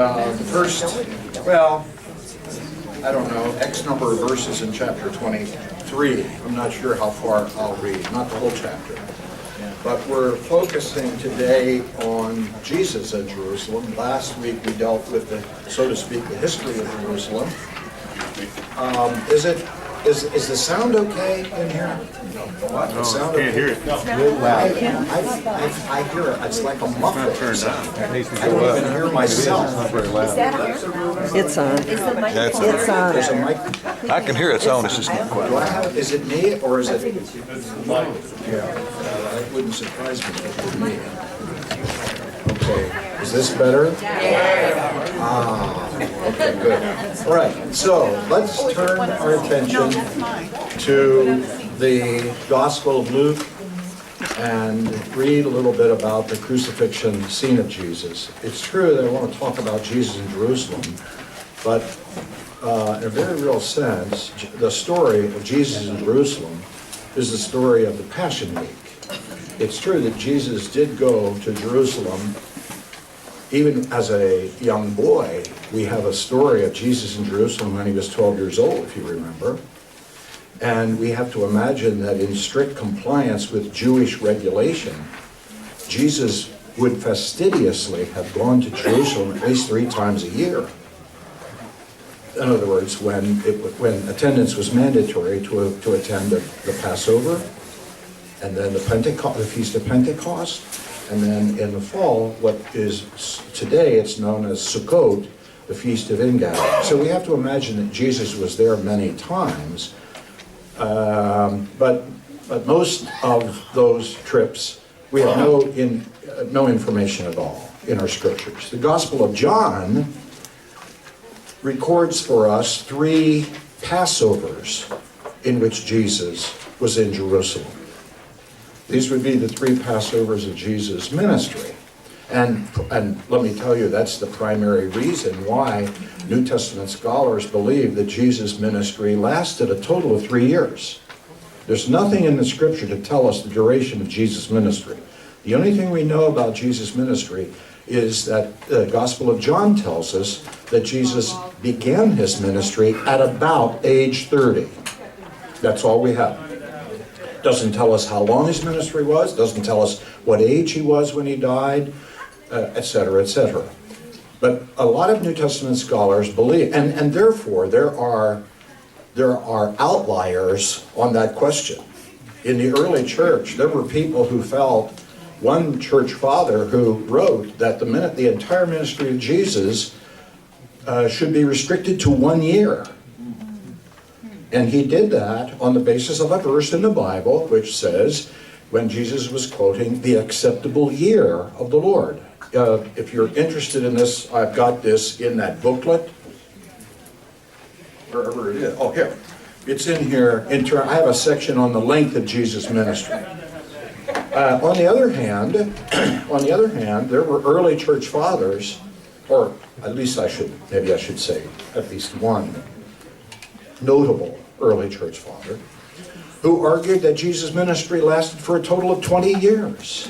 The first, well, I don't know, X number of verses in chapter 23. I'm not sure how far I'll read, not the whole chapter. But we're focusing today on Jesus at Jerusalem. Last week we dealt with the, so to speak, the history of Jerusalem. Is the sound okay in here? What? No, The sound can't hear it. Real loud. I hear it. It's like a muffler. Turned down. I don't even hear myself. It's on. It's on. There's a mic. I can hear its own, it's just not quite. Do I have? Is it me or is it? Yeah, that wouldn't surprise me if it were me. Okay, is this better? Okay, good. All right, so let's turn our attention to the Gospel of Luke and read a little bit about the crucifixion scene of Jesus. It's true that I want to talk about Jesus in Jerusalem, but in a very real sense, the story of Jesus in Jerusalem is the story of the Passion Week. It's true that Jesus did go to Jerusalem. Even as a young boy, we have a story of Jesus in Jerusalem when he was 12 years old, if you remember. And we have to imagine that in strict compliance with Jewish regulation, Jesus would fastidiously have gone to Jerusalem at least 3 times a year. In other words, when attendance was mandatory to attend the Passover, and then the Feast of Pentecost, and then in the fall, what is today, it's known as Sukkot, the Feast of Ingathering. So we have to imagine that Jesus was there many times, but most of those trips, we have no information at all in our scriptures. The Gospel of John records for us 3 Passovers in which Jesus was in Jerusalem. These would be the 3 Passovers of Jesus' ministry. And let me tell you, that's the primary reason why New Testament scholars believe that Jesus' ministry lasted a total of 3 years. There's nothing in the scripture to tell us the duration of Jesus' ministry. The only thing we know about Jesus' ministry is that the Gospel of John tells us that Jesus began his ministry at about age 30. That's all we have. Doesn't tell us how long his ministry was, doesn't tell us what age he was when he died, etc., etc. But a lot of New Testament scholars believe, and therefore there are outliers on that question. In the early church, there were people who felt, one church father who wrote that the entire ministry of Jesus should be restricted to 1 year. And he did that on the basis of a verse in the Bible which says, when Jesus was quoting the acceptable year of the Lord. If you're interested in this, I've got this in that booklet, wherever it is. Oh, here. It's in here. I have a section on the length of Jesus' ministry. On the other hand, there were early church fathers, or at least maybe I should say at least one notable early church father, who argued that Jesus' ministry lasted for a total of 20 years,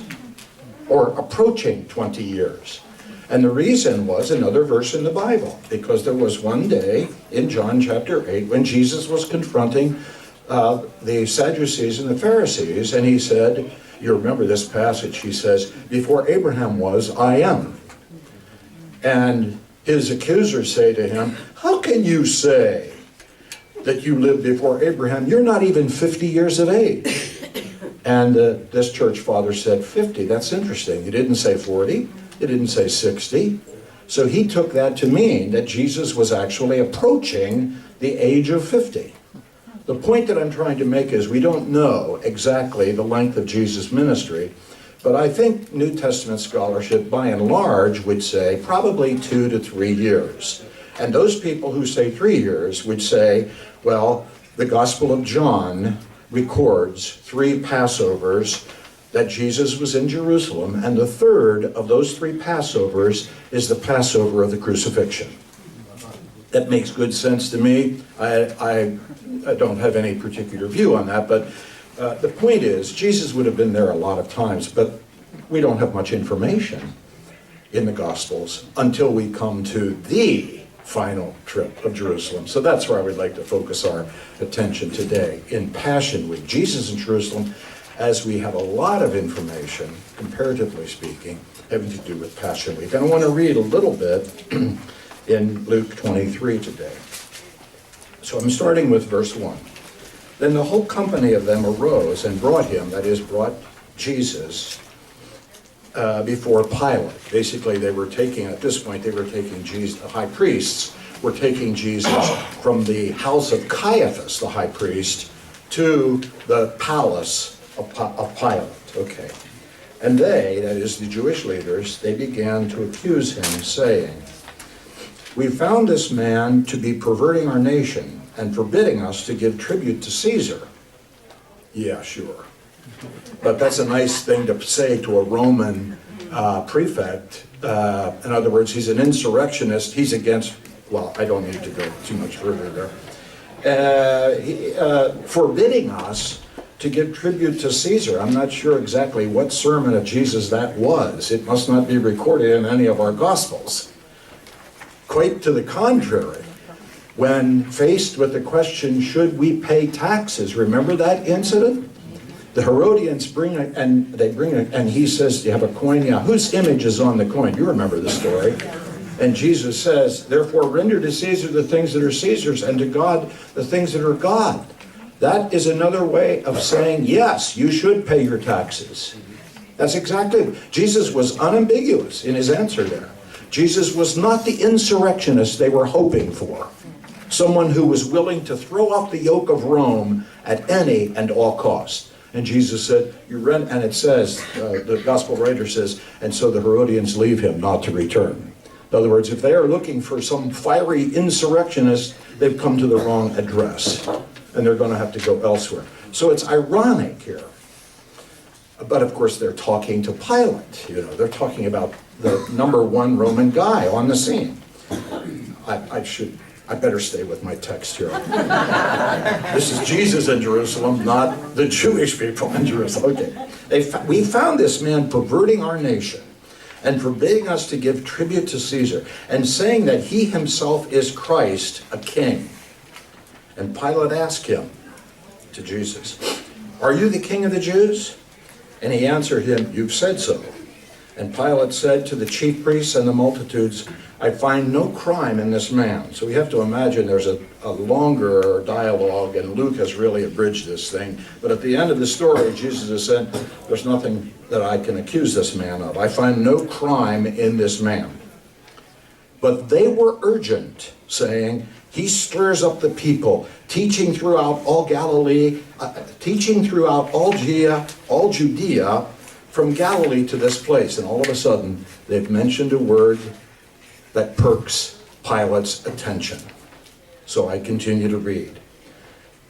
or approaching 20 years. And the reason was another verse in the Bible, because there was one day in John chapter 8 when Jesus was confronting the Sadducees and the Pharisees, and he said, you remember this passage, he says, before Abraham was, I am. And his accusers say to him, how can you say that you lived before Abraham? You're not even 50 years of age. And this church father said 50. That's interesting. He didn't say 40. He didn't say 60. So he took that to mean that Jesus was actually approaching the age of 50. The point that I'm trying to make is we don't know exactly the length of Jesus' ministry, but I think New Testament scholarship, by and large, would say probably 2 to 3 years. And those people who say 3 years would say, well, the Gospel of John records 3 Passovers that Jesus was in Jerusalem, and the third of those 3 Passovers is the Passover of the crucifixion. That makes good sense to me. I don't have any particular view on that, but the point is, Jesus would have been there a lot of times, but we don't have much information. in the Gospels until we come to the final trip of Jerusalem. So that's where I would like to focus our attention today, in Passion Week. Jesus in Jerusalem, as we have a lot of information, comparatively speaking, having to do with Passion Week. And I want to read a little bit in Luke 23 today. So I'm starting with verse 1. Then the whole company of them arose and brought him, that is, brought Jesus, before Pilate. Basically, they were taking, at this point, they were taking Jesus, the high priests were taking Jesus from the house of Caiaphas, the high priest, to the palace of Pilate. Okay. And they, that is the Jewish leaders, they began to accuse him, saying, "We found this man to be perverting our nation and forbidding us to give tribute to Caesar." Yeah, sure. But that's a nice thing to say to a Roman prefect. In other words, he's an insurrectionist. He's against, well, I don't need to go too much further there. Forbidding us to give tribute to Caesar. I'm not sure exactly what sermon of Jesus that was. It must not be recorded in any of our Gospels. Quite to the contrary. When faced with the question, should we pay taxes? Remember that incident? The Herodians bring it, and he says, "Do you have a coin?" "Yeah." "Whose image is on the coin?" You remember the story. And Jesus says, "Therefore render to Caesar the things that are Caesar's, and to God the things that are God." That is another way of saying, yes, you should pay your taxes. That's exactly, Jesus was unambiguous in his answer there. Jesus was not the insurrectionist they were hoping for. Someone who was willing to throw off the yoke of Rome at any and all cost. And Jesus said, and it says, the gospel writer says, "And so the Herodians leave him not to return." In other words, if they are looking for some fiery insurrectionist, they've come to the wrong address. And they're going to have to go elsewhere. So it's ironic here. But of course, they're talking to Pilate. They're talking about the number one Roman guy on the scene. I better stay with my text here. This is Jesus in Jerusalem, not the Jewish people in Jerusalem. Okay. We found this man perverting our nation and forbidding us to give tribute to Caesar, and saying that he himself is Christ, a king. And Pilate asked him, to Jesus, "Are you the king of the Jews?" And he answered him, "You've said so." And Pilate said to the chief priests and the multitudes, "I find no crime in this man." So we have to imagine there's a longer dialogue, and Luke has really abridged this thing. But at the end of the story, Jesus has said, "There's nothing that I can accuse this man of. I find no crime in this man." But they were urgent, saying, "He stirs up the people, teaching throughout all Galilee, teaching throughout all Judea, from Galilee to this place." And all of a sudden, they've mentioned a word that perks Pilate's attention. So I continue to read.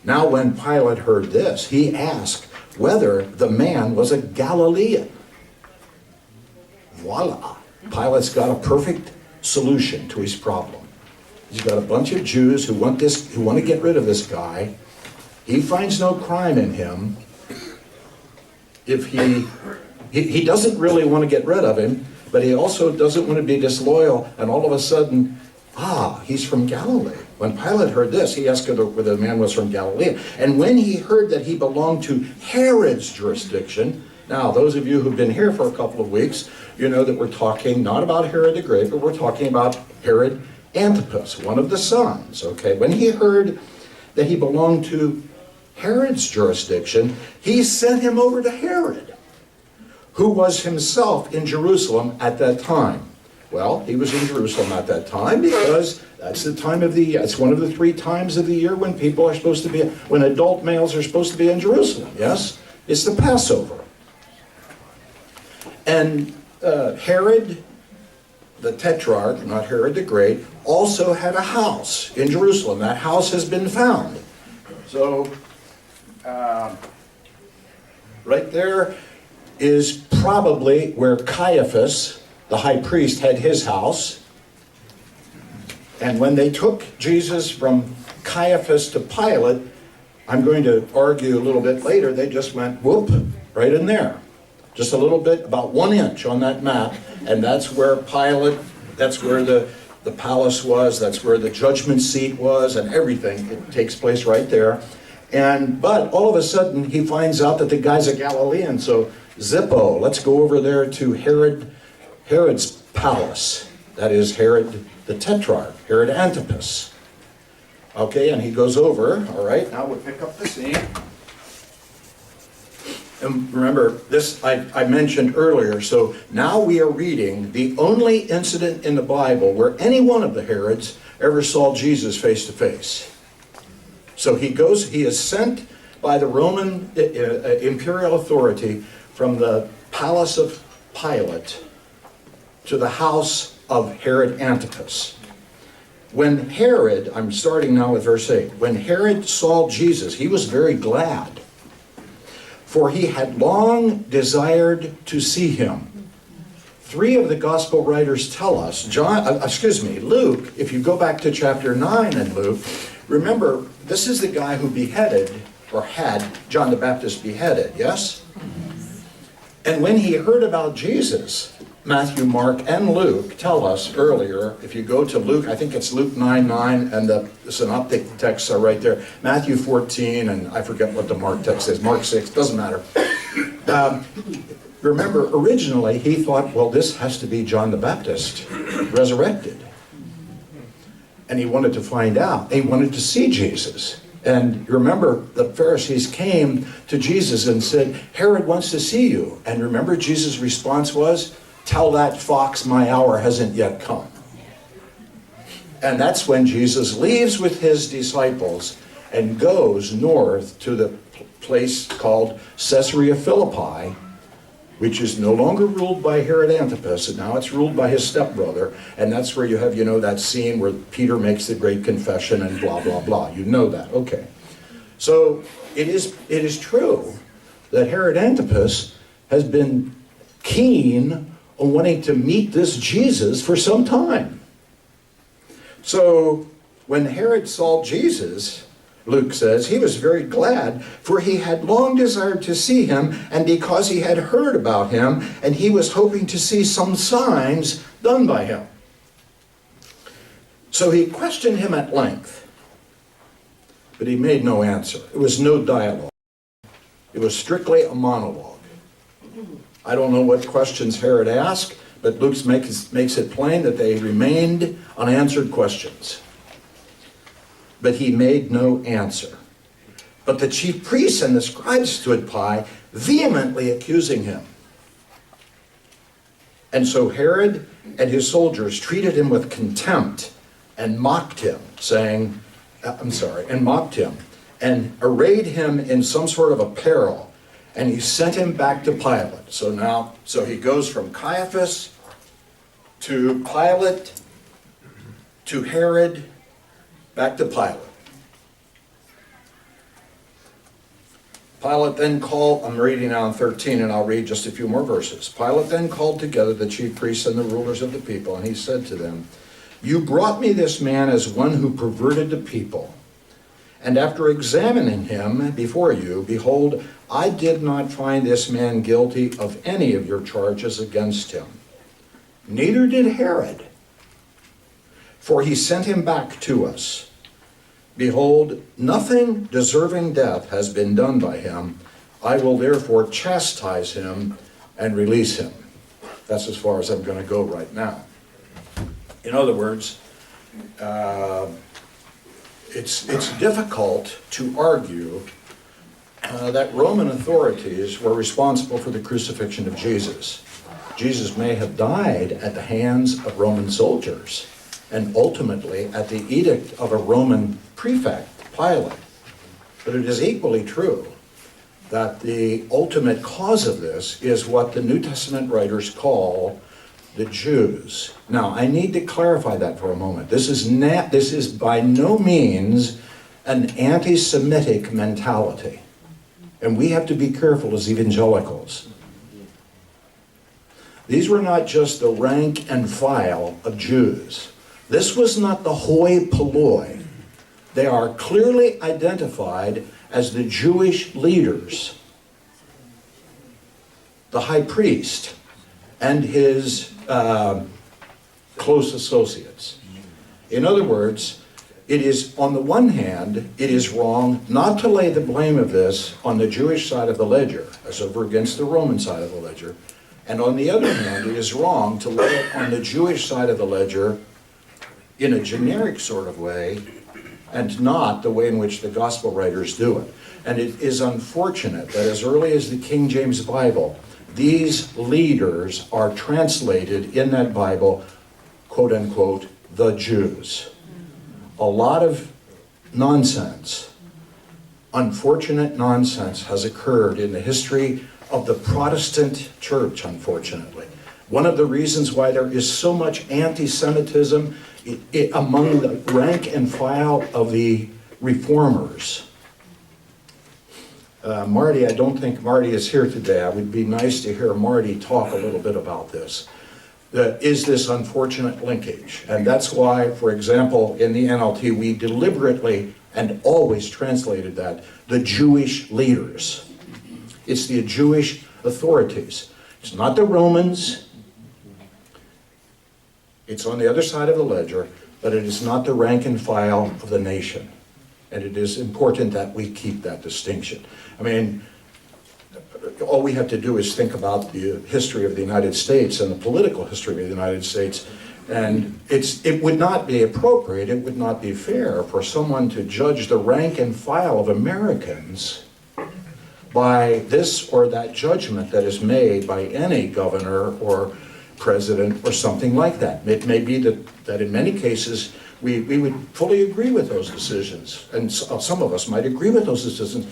"Now when Pilate heard this, he asked whether the man was a Galilean." Voila! Pilate's got a perfect solution to his problem. He's got a bunch of Jews who want to get rid of this guy. He finds no crime in him. If he doesn't really want to get rid of him, but he also doesn't want to be disloyal, and all of a sudden, he's from Galilee. When Pilate heard this, he asked whether the man was from Galilee. And when he heard that he belonged to Herod's jurisdiction, now those of you who've been here for a couple of weeks, you know that we're talking not about Herod the Great, but we're talking about Herod Antipas, one of the sons. Okay, when he heard that he belonged to Herod's jurisdiction, he sent him over to Herod, who was himself in Jerusalem at that time. Well, he was in Jerusalem at that time because that's the time of the year. It's one of the 3 times of the year when people are supposed to be, when adult males are supposed to be in Jerusalem. Yes, it's the Passover. And Herod, the Tetrarch, not Herod the Great, also had a house in Jerusalem. That house has been found. So, right there is probably where Caiaphas, the high priest, had his house. And when they took Jesus from Caiaphas to Pilate, I'm going to argue a little bit later, they just went, whoop, right in there. Just a little bit, about 1 inch on that map. And that's where Pilate, that's where the palace was, that's where the judgment seat was, and everything. It takes place right there. But all of a sudden, he finds out that the guy's a Galilean, so Zippo, let's go over there to Herod's palace. That is Herod the Tetrarch, Herod Antipas. Okay, and he goes over, all right, now we'll pick up the scene. And remember, this I mentioned earlier, so now we are reading the only incident in the Bible where any one of the Herods ever saw Jesus face to face. So he is sent by the Roman imperial authority from the palace of Pilate to the house of Herod Antipas. When Herod, I'm starting now with verse 8, when Herod saw Jesus, he was very glad, for he had long desired to see him. 3 of the gospel writers tell us, Luke, if you go back to chapter 9 in Luke, remember, this is the guy who beheaded, or had John the Baptist beheaded, yes? And when he heard about Jesus, Matthew, Mark, and Luke tell us earlier, if you go to Luke, I think it's Luke 9:9, and the synoptic texts are right there. Matthew 14, and I forget what the Mark text is, Mark 6, doesn't matter. Remember, originally he thought, well, this has to be John the Baptist resurrected. And he wanted to find out. He wanted to see Jesus. And remember, the Pharisees came to Jesus and said, Herod wants to see you. And remember, Jesus' response was, tell that fox my hour hasn't yet come. And that's when Jesus leaves with his disciples and goes north to the place called Caesarea Philippi, which is no longer ruled by Herod Antipas, and now it's ruled by his stepbrother. And that's where you have, that scene where Peter makes the great confession and blah, blah, blah. You know that, okay. So it is true that Herod Antipas has been keen on wanting to meet this Jesus for some time. So when Herod saw Jesus, Luke says, he was very glad, for he had long desired to see him, and because he had heard about him, and he was hoping to see some signs done by him. So he questioned him at length, but he made no answer. It was no dialogue. It was strictly a monologue. I don't know what questions Herod asked, but Luke makes it plain that they remained unanswered questions. But he made no answer. But the chief priests and the scribes stood by, vehemently accusing him. And so Herod and his soldiers treated him with contempt and mocked him, and arrayed him in some sort of apparel. And he sent him back to Pilate. So he goes from Caiaphas to Pilate to Herod, back to Pilate. Pilate then called, I'm reading now in 13, and I'll read just a few more verses. Pilate then called together the chief priests and the rulers of the people, and he said to them, you brought me this man as one who perverted the people. And after examining him before you, behold, I did not find this man guilty of any of your charges against him. Neither did Herod, for he sent him back to us. Behold, nothing deserving death has been done by him. I will therefore chastise him and release him. That's as far as I'm going to go right now. In other words, it's difficult to argue that Roman authorities were responsible for the crucifixion of Jesus. Jesus may have died at the hands of Roman soldiers and ultimately at the edict of a Roman prefect, Pilate. But it is equally true that the ultimate cause of this is what the New Testament writers call the Jews. Now, I need to clarify that for a moment. This is by no means an anti-Semitic mentality. And we have to be careful as evangelicals. These were not just the rank and file of Jews. This was not the hoi polloi. They are clearly identified as the Jewish leaders, the high priest, and his close associates. In other words, it is, on the one hand, it is wrong not to lay the blame of this on the Jewish side of the ledger, as over against the Roman side of the ledger. And on the other hand, it is wrong to lay it on the Jewish side of the ledger in a generic sort of way, and not the way in which the gospel writers do it. And it is unfortunate that as early as the King James Bible, these leaders are translated in that Bible, quote unquote, the Jews. A lot of nonsense, unfortunate nonsense, has occurred in the history of the Protestant church, unfortunately. One of the reasons why there is so much anti-Semitism among the rank and file of the reformers. Marty, I don't think Marty is here today. It would be nice to hear Marty talk a little bit about this. Is this unfortunate linkage? And that's why, for example, in the NLT, we deliberately and always translated that, the Jewish leaders. It's the Jewish authorities. It's not the Romans. It's on the other side of the ledger, but it is not the rank and file of the nation. And it is important that we keep that distinction. I mean, all we have to do is think about the history of the United States and the political history of the United States, and it would not be appropriate, it would not be fair for someone to judge the rank and file of Americans by this or that judgment that is made by any governor or president or something like that. It may be that in many cases we would fully agree with those decisions, and some of us might agree with those decisions.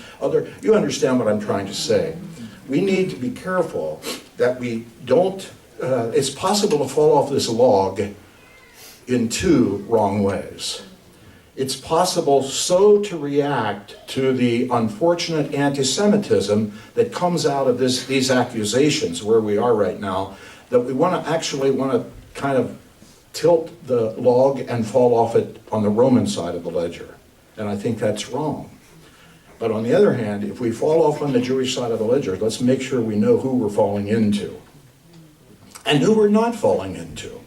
You understand what I'm trying to say. We need to be careful that we don't, it's possible to fall off this log in two wrong ways. It's possible so to react to the unfortunate anti-Semitism that comes out of these accusations where we are right now, that we want to kind of tilt the log and fall off it on the Roman side of the ledger. And I think that's wrong. But on the other hand, if we fall off on the Jewish side of the ledger, let's make sure we know who we're falling into and who we're not falling into.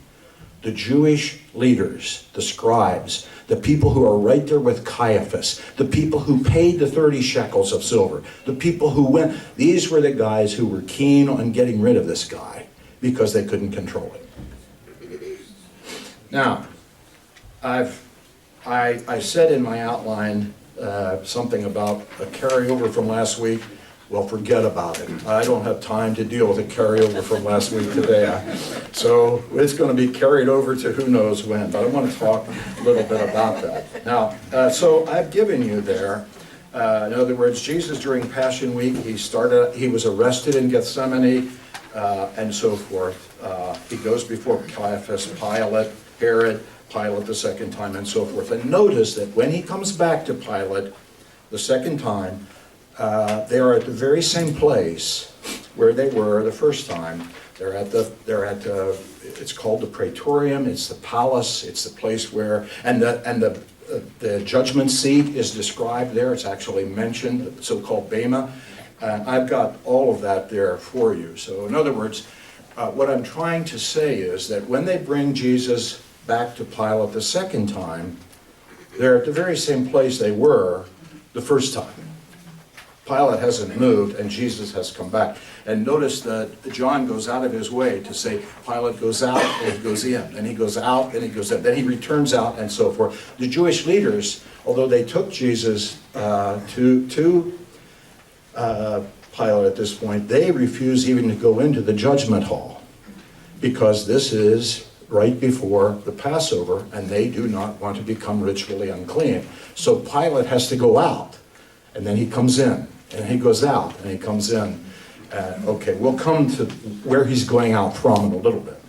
The Jewish leaders, the scribes, the people who are right there with Caiaphas, the people who paid the 30 shekels of silver, the people who went, these were the guys who were keen on getting rid of this guy because they couldn't control it. Now, I said in my outline something about a carryover from last week. Well, forget about it. I don't have time to deal with a carryover from last week today. So it's going to be carried over to who knows when. But I want to talk a little bit about that. Now, so I've given you there, in other words, Jesus during Passion Week, he was arrested in Gethsemane and so forth. He goes before Caiaphas, Pilate, Herod, Pilate the second time, and so forth. And notice that when he comes back to Pilate the second time, they are at the very same place where they were the first time. It's called the Praetorium. It's the palace. It's the place where, and the judgment seat is described there. It's actually mentioned, the so-called Bema. I've got all of that there for you. So in other words, what I'm trying to say is that when they bring Jesus back to Pilate the second time, they're at the very same place they were the first time. Pilate hasn't moved and Jesus has come back. And notice that John goes out of his way to say Pilate goes out and he goes in, and he goes out and he goes in, then he returns out and so forth. The Jewish leaders, although they took Jesus to Pilate at this point, they refuse even to go into the judgment hall because this is right before the Passover and they do not want to become ritually unclean. So Pilate has to go out and then he comes in and he goes out and he comes in. Okay, we'll come to where he's going out from in a little bit.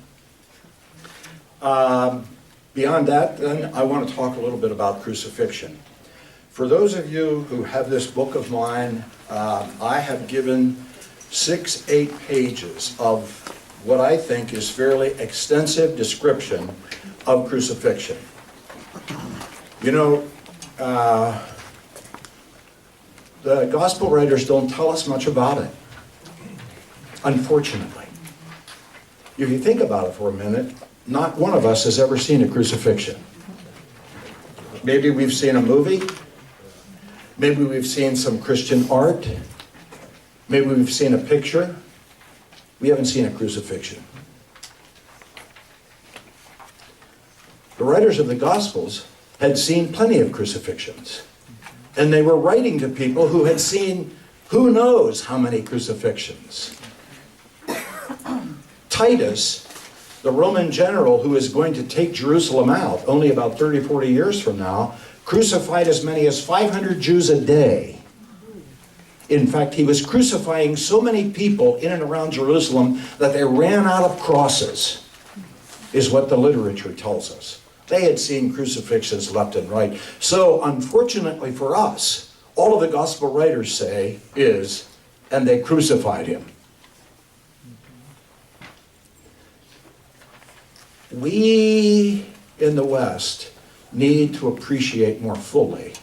Beyond that, then, I want to talk a little bit about crucifixion. For those of you who have this book of mine, I have given 6-8 pages of what I think is fairly extensive description of crucifixion. You know, the gospel writers don't tell us much about it, unfortunately. If you think about it for a minute, not one of us has ever seen a crucifixion. Maybe we've seen a movie. Maybe we've seen some Christian art. Maybe we've seen a picture. We haven't seen a crucifixion. The writers of the Gospels had seen plenty of crucifixions. And they were writing to people who had seen who knows how many crucifixions. Titus, the Roman general who is going to take Jerusalem out only about 30, 40 years from now, crucified as many as 500 Jews a day. In fact, he was crucifying so many people in and around Jerusalem that they ran out of crosses, is what the literature tells us. They had seen crucifixions left and right. So, unfortunately for us, all of the gospel writers say is, and they crucified him. We in the West need to appreciate more fully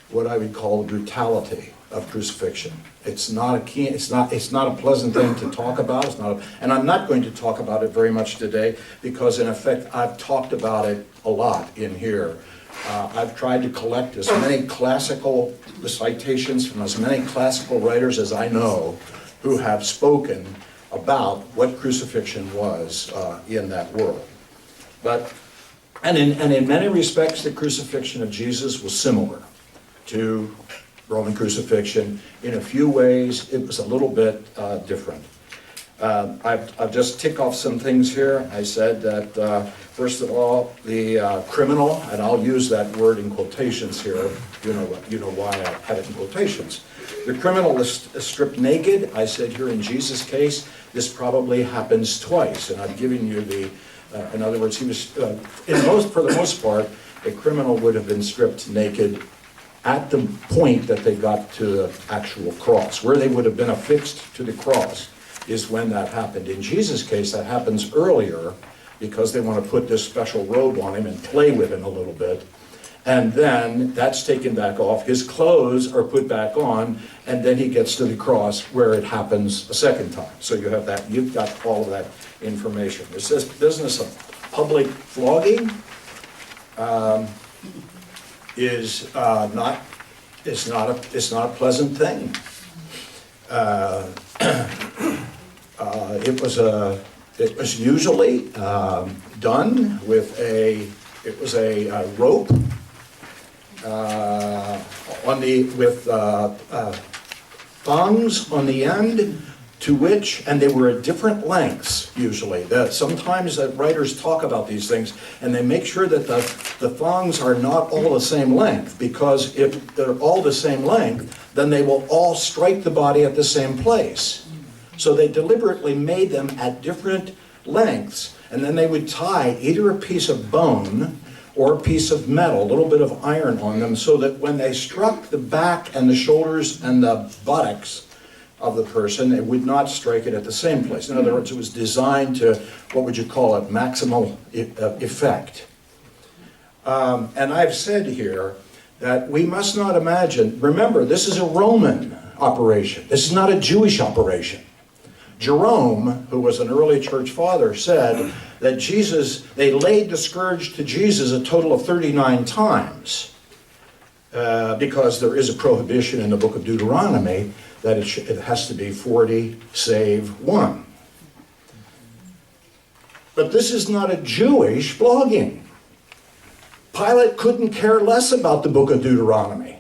what I would call the brutality of crucifixion. It's not a pleasant thing to talk about. And I'm not going to talk about it very much today because in effect I've talked about it a lot in here. I've tried to collect as many classical citations from as many classical writers as I know who have spoken about what crucifixion was in that world. And in many respects, the crucifixion of Jesus was similar to Roman crucifixion. In a few ways, it was a little bit different. I'll just tick off some things here. I said that, first of all, the criminal, and I'll use that word in quotations here. You know why I have it in quotations. The criminal is stripped naked. I said here in Jesus' case, this probably happens twice. And I've given you the, in other words, he was, for the most part, a criminal would have been stripped naked at the point that they got to the actual cross. Where they would have been affixed to the cross is when that happened. In Jesus' case, that happens earlier because they want to put this special robe on him and play with him a little bit. And then that's taken back off. His clothes are put back on, and then he gets to the cross where it happens a second time. So you have that, you've got all of that information. This business of public flogging is not a pleasant thing. It was usually done with a rope with thongs on the end, to which, and they were at different lengths usually. Sometimes writers talk about these things and they make sure that the thongs are not all the same length, because if they're all the same length, then they will all strike the body at the same place. So they deliberately made them at different lengths, and then they would tie either a piece of bone or a piece of metal, a little bit of iron on them, so that when they struck the back and the shoulders and the buttocks of the person, it would not strike it at the same place. In other words, it was designed to, what would you call it, maximal effect. And I've said here that we must not imagine, remember, this is a Roman operation. This is not a Jewish operation. Jerome, who was an early church father, said that they laid the scourge to Jesus a total of 39 times because there is a prohibition in the book of Deuteronomy that it has to be 40 save 1. But this is not a Jewish flogging. Pilate couldn't care less about the book of Deuteronomy.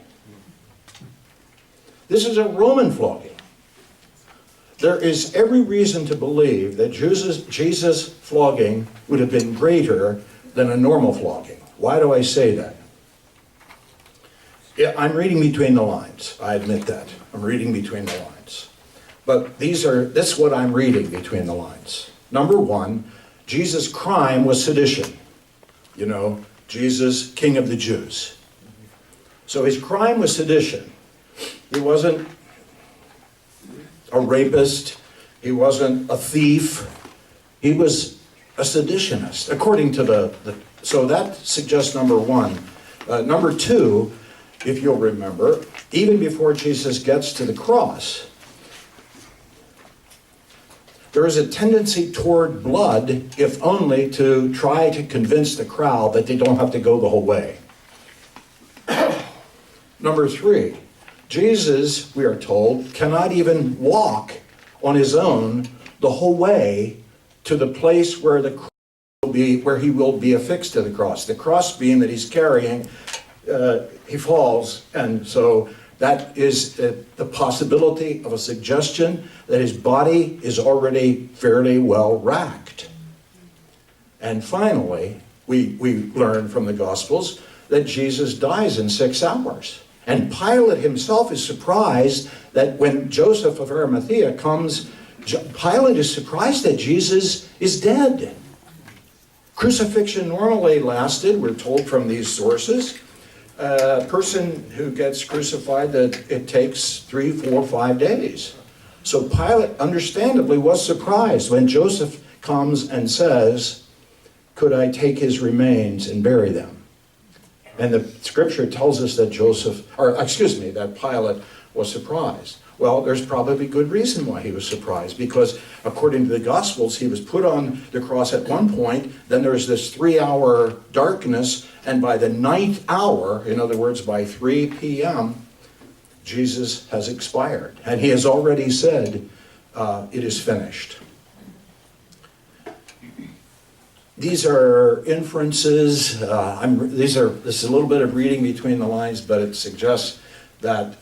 This is a Roman flogging. There is every reason to believe that Jesus' flogging would have been greater than a normal flogging. Why do I say that? I'm reading between the lines. I admit that. I'm reading between the lines. But this is what I'm reading between the lines. Number one, Jesus' crime was sedition. You know, Jesus, King of the Jews. So his crime was sedition. He wasn't a rapist. He wasn't a thief. He was a seditionist, according to so that suggests number one. Number two, if you'll remember, even before Jesus gets to the cross, there is a tendency toward blood, if only to try to convince the crowd that they don't have to go the whole way. Number 3, Jesus, we are told, cannot even walk on his own the whole way to the place where where he will be affixed to the cross. The cross beam that he's carrying, he falls, and so that is the possibility of a suggestion that his body is already fairly well racked. And finally, we learn from the Gospels that Jesus dies in 6 hours. And Pilate himself is surprised that when Joseph of Arimathea comes, Pilate is surprised that Jesus is dead. Crucifixion normally lasted, we're told from these sources, a person who gets crucified, that it takes 3, 4, 5 days. So Pilate understandably was surprised when Joseph comes and says, "Could I take his remains and bury them?" And the scripture tells us that that Pilate was surprised. Well, there's probably good reason why he was surprised, because according to the Gospels, he was put on the cross at one point, then there's this 3-hour darkness, and by the 9th hour, in other words, by 3 p.m., Jesus has expired. And he has already said, it is finished. These are inferences. This is a little bit of reading between the lines, but it suggests that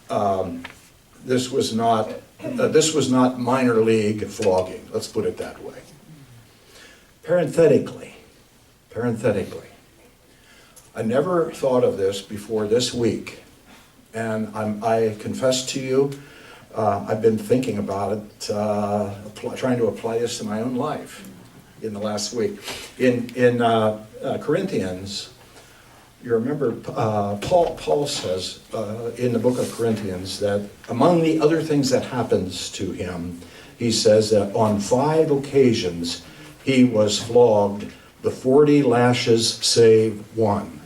this was not minor league flogging. Let's put it that way. Parenthetically, I never thought of this before this week, and I confess to you, I've been thinking about it, trying to apply this to my own life in the last week. In Corinthians, you remember Paul says in the book of Corinthians that among the other things that happens to him, he says that on 5 occasions he was flogged the 40 lashes save one.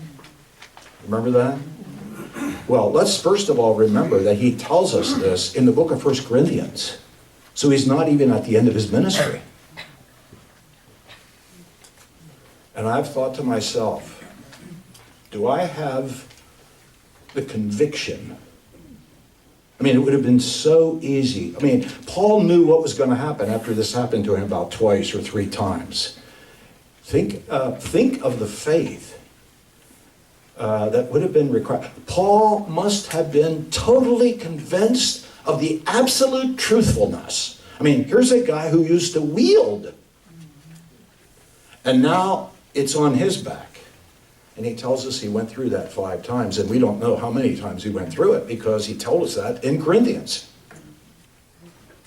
Remember that? Well, let's first of all remember that he tells us this in the book of 1 Corinthians. So he's not even at the end of his ministry. And I've thought to myself, do I have the conviction? I mean, it would have been so easy. I mean, Paul knew what was going to happen after this happened to him about 2 or 3 times. Think of the faith that would have been required. Paul must have been totally convinced of the absolute truthfulness. I mean, here's a guy who used to wield, and now it's on his back. And he tells us he went through that 5 times, and we don't know how many times he went through it because he told us that in Corinthians.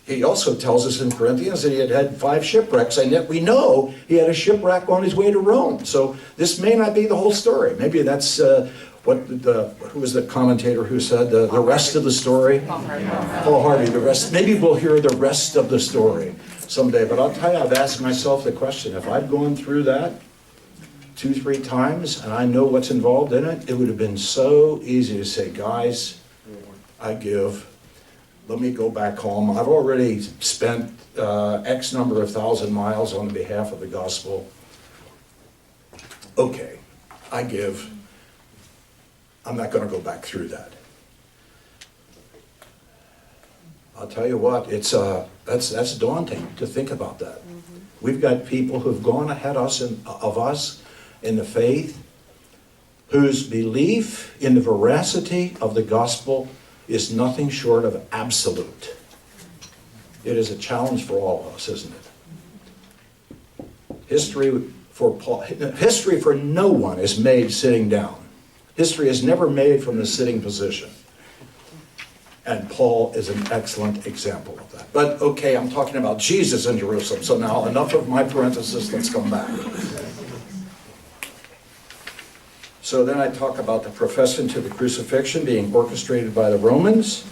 He also tells us in Corinthians that he had had 5 shipwrecks, and yet we know he had a shipwreck on his way to Rome. So this may not be the whole story. Maybe that's who was the commentator who said the rest of the story? Paul Harvey. The rest. Maybe we'll hear the rest of the story someday. But I'll tell you, I've asked myself the question: if I'd gone through that 2, 3 times, and I know what's involved in it, it would have been so easy to say, guys, I give. Let me go back home. I've already spent X number of thousand miles on behalf of the gospel. Okay, I give. I'm not going to go back through that. I'll tell you what, that's daunting to think about that. We've got people who've gone ahead of us in the faith, whose belief in the veracity of the gospel is nothing short of absolute. It is a challenge for all of us, isn't it? History for no one is made sitting down. History is never made from the sitting position. And Paul is an excellent example of that. But okay, I'm talking about Jesus in Jerusalem, so now enough of my parenthesis, let's come back. So then I talk about the profession to the crucifixion being orchestrated by the Romans.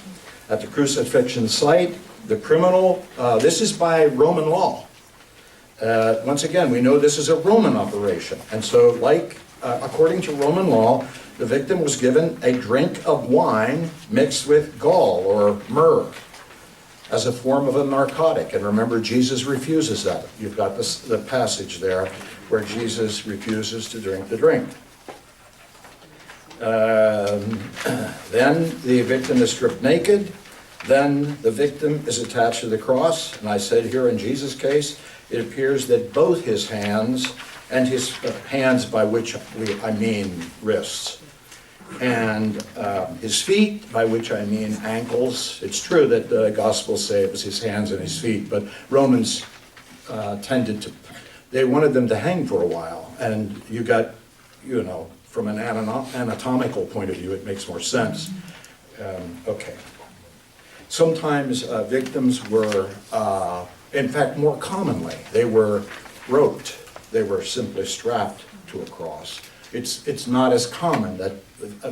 At the crucifixion site, the criminal, this is by Roman law. Once again, we know this is a Roman operation. And so according to Roman law, the victim was given a drink of wine mixed with gall or myrrh. as a form of a narcotic. And remember, Jesus refuses that. You've got the passage there where Jesus refuses to drink the drink. Then the victim is stripped naked. Then the victim is attached to the cross. And I said here in Jesus' case, it appears that both his hands, and his hands by which I mean wrists, and his feet, by which I mean ankles. It's true that the Gospels say it was his hands and his feet, but Romans they wanted them to hang for a while. And you got, from an anatomical point of view, it makes more sense. Okay. Sometimes victims were, in fact, more commonly, they were roped. They were simply strapped to a cross. It's not as common that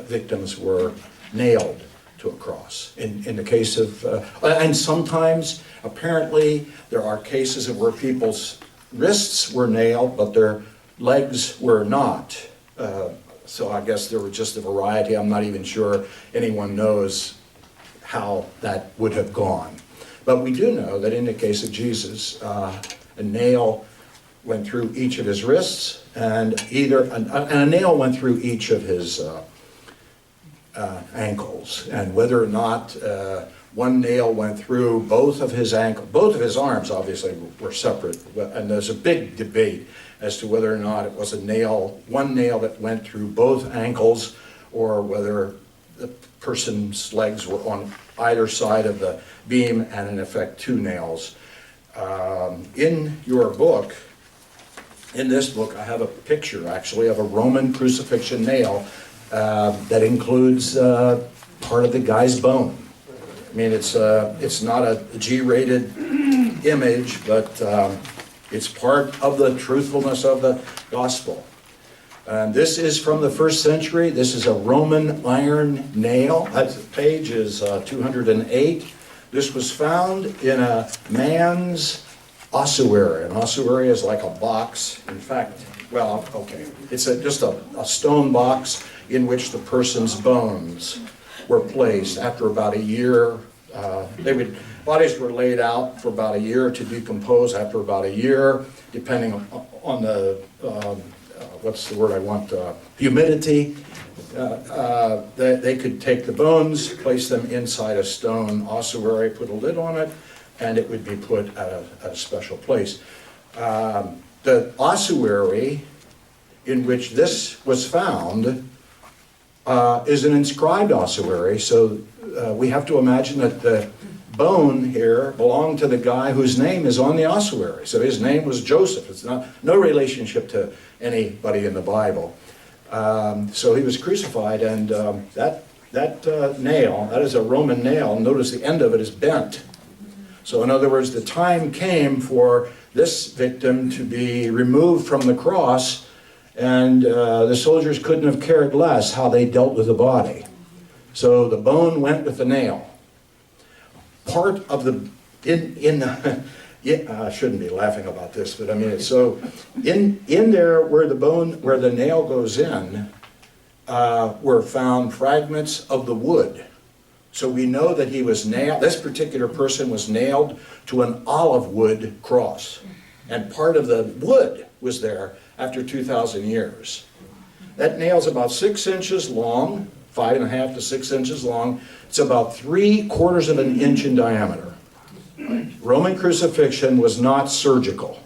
victims were nailed to a cross. In the case of, and sometimes, apparently, there are cases of where people's wrists were nailed, but their legs were not. So I guess there were just a variety. I'm not even sure anyone knows how that would have gone. But we do know that in the case of Jesus, a nail went through each of his wrists, and a nail went through each of his ankles. And whether or not one nail went through both of his arms obviously were separate, and there's a big debate as to whether or not it was one nail that went through both ankles, or whether the person's legs were on either side of the beam, and in effect 2 nails. In your book, in this book, I have a picture actually of a Roman crucifixion nail that includes part of the guy's bone. I mean, it's not a G-rated image, but it's part of the truthfulness of the gospel. And this is from the 1st century. This is a Roman iron nail. That page is 208. This was found in a man's ossuary. An ossuary is like a box. In fact, well, okay, it's just a stone box in which the person's bones were placed. After about a year, bodies were laid out for about a year to decompose. After about a year, depending on the what's the word I want, humidity, they could take the bones, place them inside a stone ossuary, put a lid on it, and it would be put at a special place. The ossuary in which this was found is an inscribed ossuary, so we have to imagine that the bone here belonged to the guy whose name is on the ossuary. So his name was Joseph. It's no relationship to anybody in the Bible. So he was crucified, and that nail, that is a Roman nail. Notice the end of it is bent. So in other words, the time came for this victim to be removed from the cross, and the soldiers couldn't have cared less how they dealt with the body. So the bone went with the nail. Part of the, I shouldn't be laughing about this, but I mean, it's so, in there where the nail goes in, were found fragments of the wood. So we know that he was nailed, this particular person was nailed to an olive wood cross. And part of the wood was there after 2,000 years. That nail's about 6 inches long, 5.5 to 6 inches long. It's about 3/4 of an inch in diameter. Roman crucifixion was not surgical.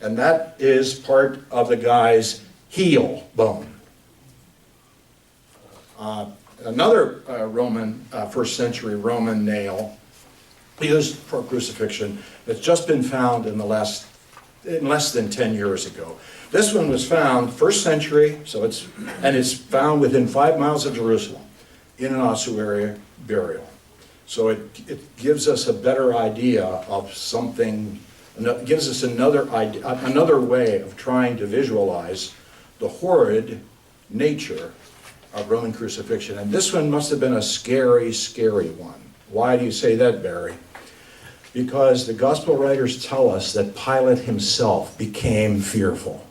And that is part of the guy's heel bone. Another Roman, 1st century Roman nail used for crucifixion that's just been found in less than 10 years ago. This one was found 1st century, and it's found within 5 miles of Jerusalem in an ossuary burial. So it gives us a better idea of something. It gives us another way of trying to visualize the horrid nature of Roman crucifixion. And this one must have been a scary, scary one. Why do you say that, Barry? Because the gospel writers tell us that Pilate himself became fearful.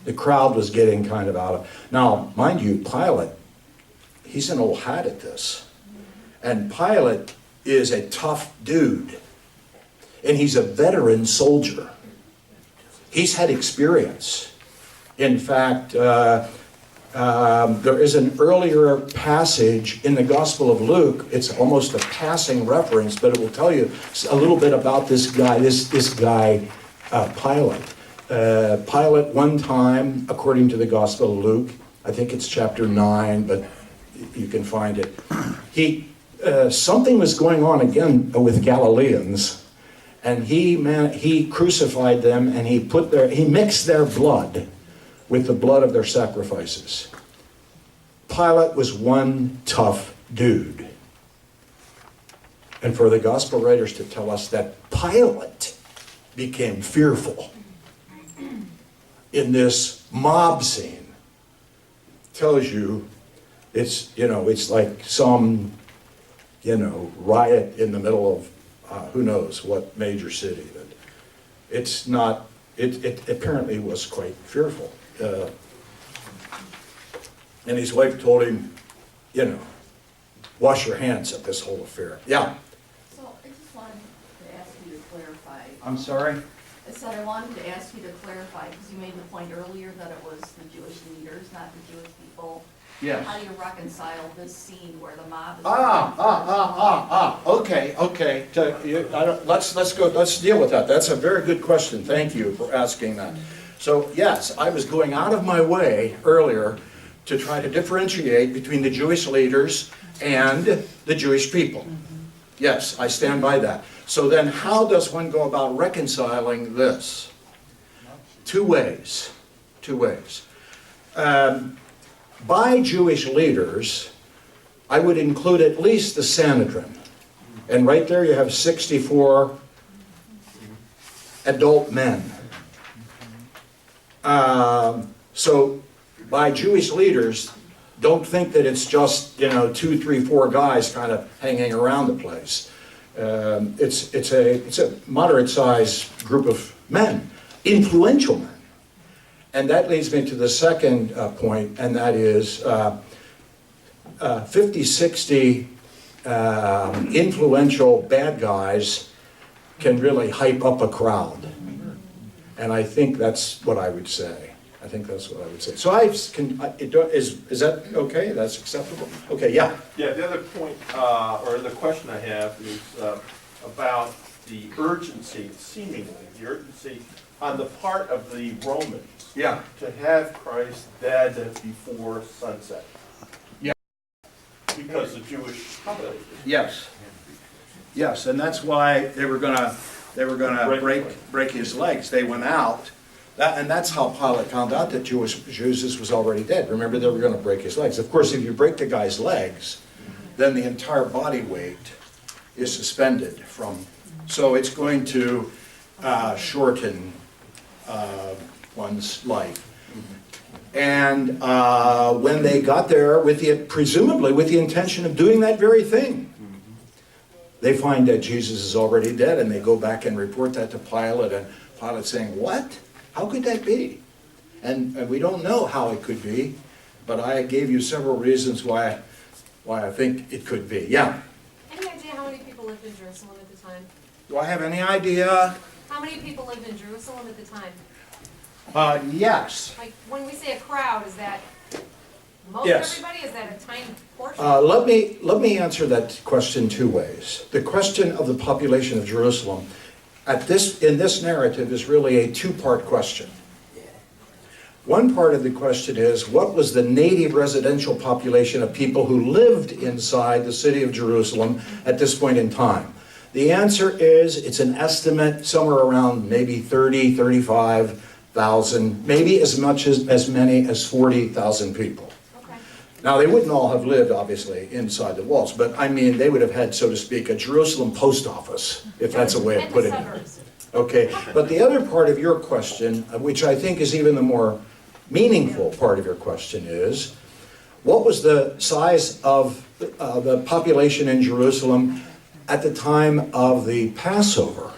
The crowd was getting kind of out of... Now, mind you, Pilate, he's an old hat at this. And Pilate is a tough dude. And he's a veteran soldier. He's had experience. In fact, there is an earlier passage in the Gospel of Luke. It's almost a passing reference, but it will tell you a little bit about this guy, Pilate. Pilate, one time, according to the Gospel of Luke, I think it's chapter 9, but you can find it. Something was going on again with Galileans, and he crucified them, and he mixed their blood with the blood of their sacrifices. Pilate was one tough dude. And for the gospel writers to tell us that Pilate became fearful in this mob scene tells you it's like some, riot in the middle of who knows what major city. It's not, it apparently was quite fearful. And his wife told him, wash your hands at this whole affair. Yeah. So I just wanted to ask you to clarify. I'm sorry? I said I wanted to ask you to clarify, because you made the point earlier that it was the Jewish leaders, not the Jewish people. Yes. How do you reconcile this scene where the mob is... Okay. Let's deal with that. That's a very good question. Thank you for asking that. So yes, I was going out of my way earlier to try to differentiate between the Jewish leaders and the Jewish people. Yes, I stand by that. So then how does one go about reconciling this? Two ways. By Jewish leaders, I would include at least the Sanhedrin. And right there you have 64 adult men. So by Jewish leaders, don't think that it's just 2, 3, 4 guys kind of hanging around the place. It's a moderate-sized group of men, influential men. And that leads me to the second point, and that is 50, 60 influential bad guys can really hype up a crowd. And I think that's what I would say. So is that okay? That's acceptable? Okay, yeah. Yeah, the other point, or the question I have is about the urgency, seemingly, the urgency on the part of the Romans. Yeah. To have Christ dead before sunset. Yeah. Because the Jewish holiday. Yes, and that's why they were gonna break his legs. They went out. And that's how Pilate found out that Jesus was already dead. Remember, they were going to break his legs. Of course, if you break the guy's legs, then the entire body weight is suspended from. So it's going to shorten one's life. And when they got there, presumably with the intention of doing that very thing, they find that Jesus is already dead, and they go back and report that to Pilate, and Pilate's saying, "What? How could that be?" And we don't know how it could be, but I gave you several reasons why I think it could be. Yeah? Any idea how many people lived in Jerusalem at the time? Do I have any idea? How many people lived in Jerusalem at the time? Yes. Like, when we say a crowd, is that most Yes. everybody? Is that a tiny portion? Let me answer that question two ways. The question of the population of Jerusalem in this narrative is really a two-part question. One part of the question is, what was the native residential population of people who lived inside the city of Jerusalem at this point in time? The answer is, it's an estimate somewhere around maybe 30, 35,000, maybe as many as 40,000 people. Okay. Now, they wouldn't all have lived, obviously, inside the walls, but I mean, they would have had, so to speak, a Jerusalem post office, if that's a way of And the putting it. suburbs. Okay, but the other part of your question, which I think is even the more meaningful part of your question, is, what was the size of the population in Jerusalem at the time of the Passover?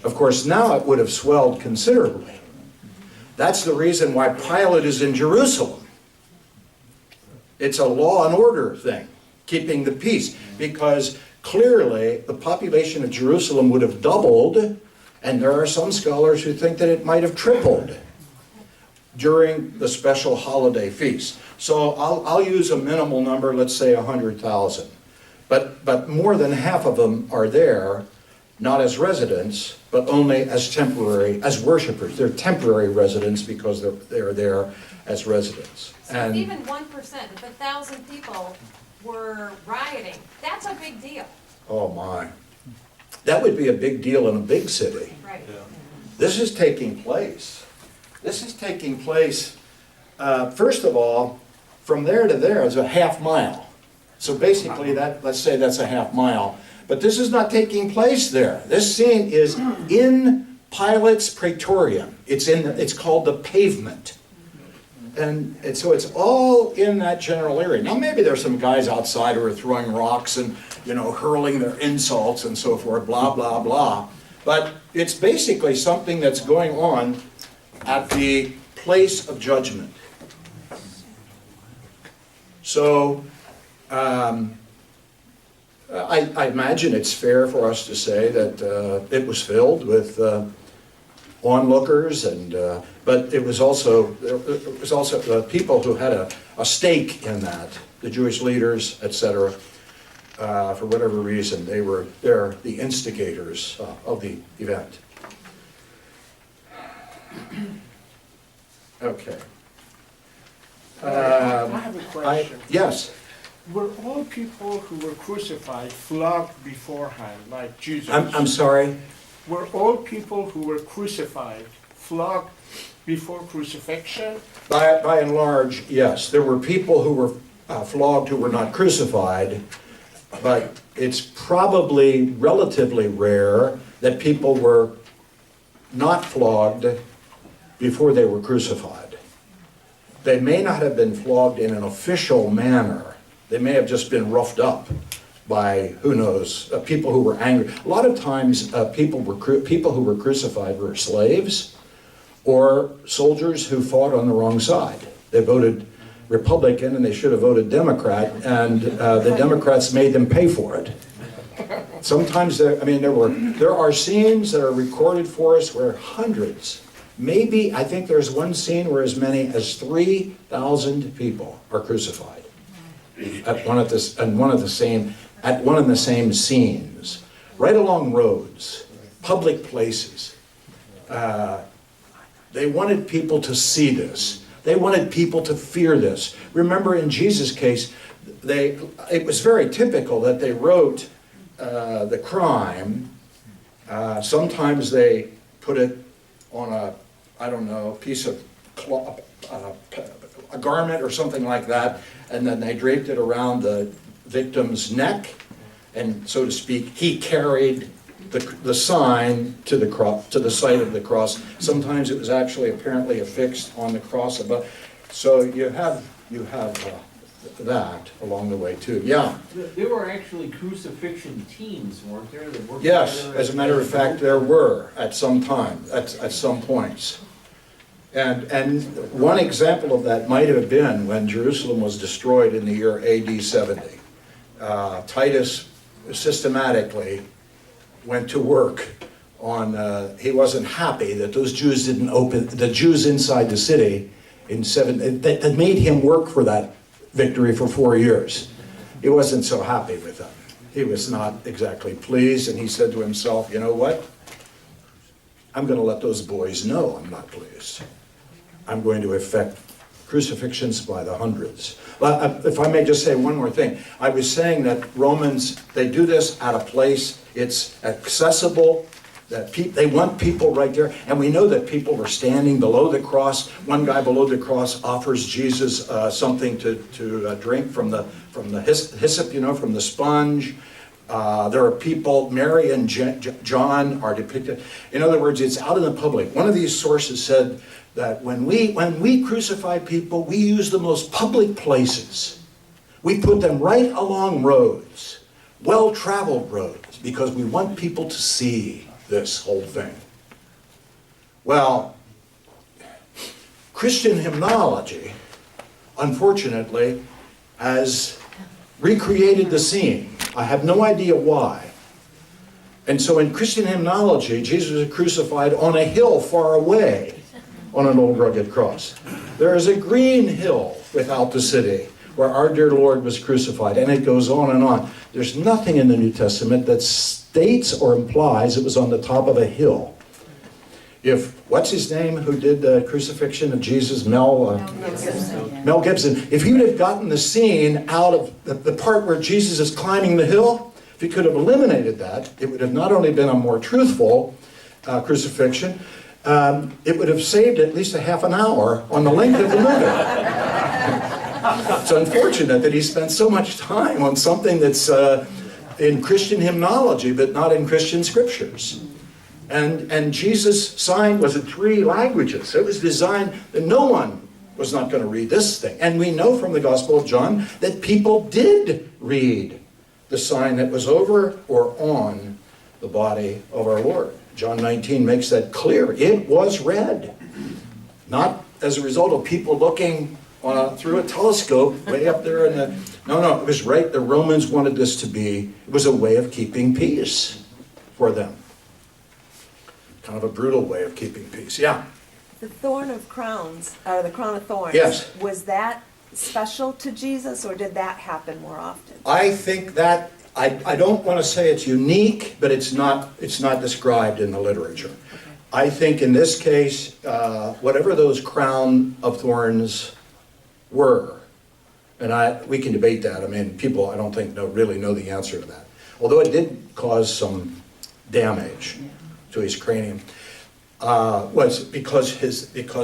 Of course, now it would have swelled considerably. That's the reason why Pilate is in Jerusalem. It's a law and order thing. keeping the peace, because clearly the population of Jerusalem would have doubled, and there are some scholars who think that it might have tripled during the special holiday feast. So I'll use a minimal number, let's say 100,000. But more than half of them are there, not as residents, but only as temporary, as worshipers. They're temporary residents because they're there as residents. So if even 1%, if 1,000 people were rioting, that's a big deal. Oh my. That would be a big deal in a big city. Right. This is taking place. This is taking place, first of all, from there to there is a half mile. So basically, let's say that's a half mile. But this is not taking place there. This scene is in Pilate's Praetorium. It's called the pavement. And so it's all in that general area. Now maybe there's some guys outside who are throwing rocks and, hurling their insults and so forth, blah, blah, blah. But it's basically something that's going on at the place of judgment. So, I imagine it's fair for us to say that it was filled with onlookers, but it was also people who had a stake in that, the Jewish leaders, etc. For whatever reason, they're the instigators of the event. Okay. I have a question. Yes. Were all people who were crucified flogged beforehand, like Jesus? I'm sorry. Were all people who were crucified flogged before crucifixion? By and large, yes. There were people who were flogged who were not crucified, but it's probably relatively rare that people were not flogged before they were crucified. They may not have been flogged in an official manner. They may have just been roughed up by, who knows, people who were angry. A lot of times, people who were crucified were slaves or soldiers who fought on the wrong side. They voted Republican and they should have voted Democrat, and the Democrats made them pay for it. Sometimes, there are scenes that are recorded for us where hundreds, maybe, I think there's one scene where as many as 3,000 people are crucified at one of the same scenes, right along roads, public places. They wanted people to see this. They wanted people to fear this. Remember, in Jesus' case, it was very typical that they wrote the crime. Sometimes they put it on a piece of cloth, a garment or something like that, and then they draped it around the victim's neck, and so to speak, he carried the sign to the site of the cross. Sometimes it was actually apparently affixed on the cross above. So you have that along the way too. Yeah. There were actually crucifixion teams, weren't there? That worked Yes, together as a matter of fact, there were at some time, at some points. And one example of that might have been when Jerusalem was destroyed in the year AD 70. Titus systematically went to work on, he wasn't happy that those Jews didn't open, the Jews inside the city that made him work for that victory for 4 years. He wasn't so happy with them. He was not exactly pleased, and he said to himself, you know what? I'm going to let those boys know I'm not pleased. I'm going to effect crucifixions by the hundreds. If I may just say one more thing. I was saying that Romans, they do this at a place, it's accessible, that they want people right there, and we know that people were standing below the cross. One guy below the cross offers Jesus something to drink from the hyssop, from the sponge. There are people, Mary and John are depicted. In other words, it's out in the public. One of these sources said that when we crucify people, we use the most public places. We put them right along roads, well-traveled roads, because we want people to see this whole thing. Well, Christian hymnology, unfortunately, has recreated the scene. I have no idea why. And so in Christian hymnology, Jesus was crucified on a hill far away on an old rugged cross. There is a green hill without the city where our dear Lord was crucified, and it goes on and on. There's nothing in the New Testament that states or implies it was on the top of a hill. If, what's his name, who did the crucifixion of Jesus, Mel Gibson, if he would have gotten the scene out of the part where Jesus is climbing the hill, if he could have eliminated that, it would have not only been a more truthful crucifixion, it would have saved at least a half an hour on the length of the movie. It's unfortunate that he spent so much time on something that's in Christian hymnology, but not in Christian scriptures. And Jesus' sign was in 3 languages. It was designed that no one was not going to read this thing. And we know from the Gospel of John that people did read the sign that was over or on the body of our Lord. John 19 makes that clear. It was read. Not as a result of people looking through a telescope way up there in the... No, it was right. The Romans wanted this to be... It was a way of keeping peace for them. Kind of a brutal way of keeping peace. Yeah. The thorn of crowns, or the crown of thorns. Yes. Was that special to Jesus, or did that happen more often? I think that, I don't want to say it's unique, but it's not described in the literature. Okay. I think in this case, whatever those crown of thorns were, and we can debate that. I mean, people I don't think really know the answer to that. Although it did cause some damage to his cranium, was because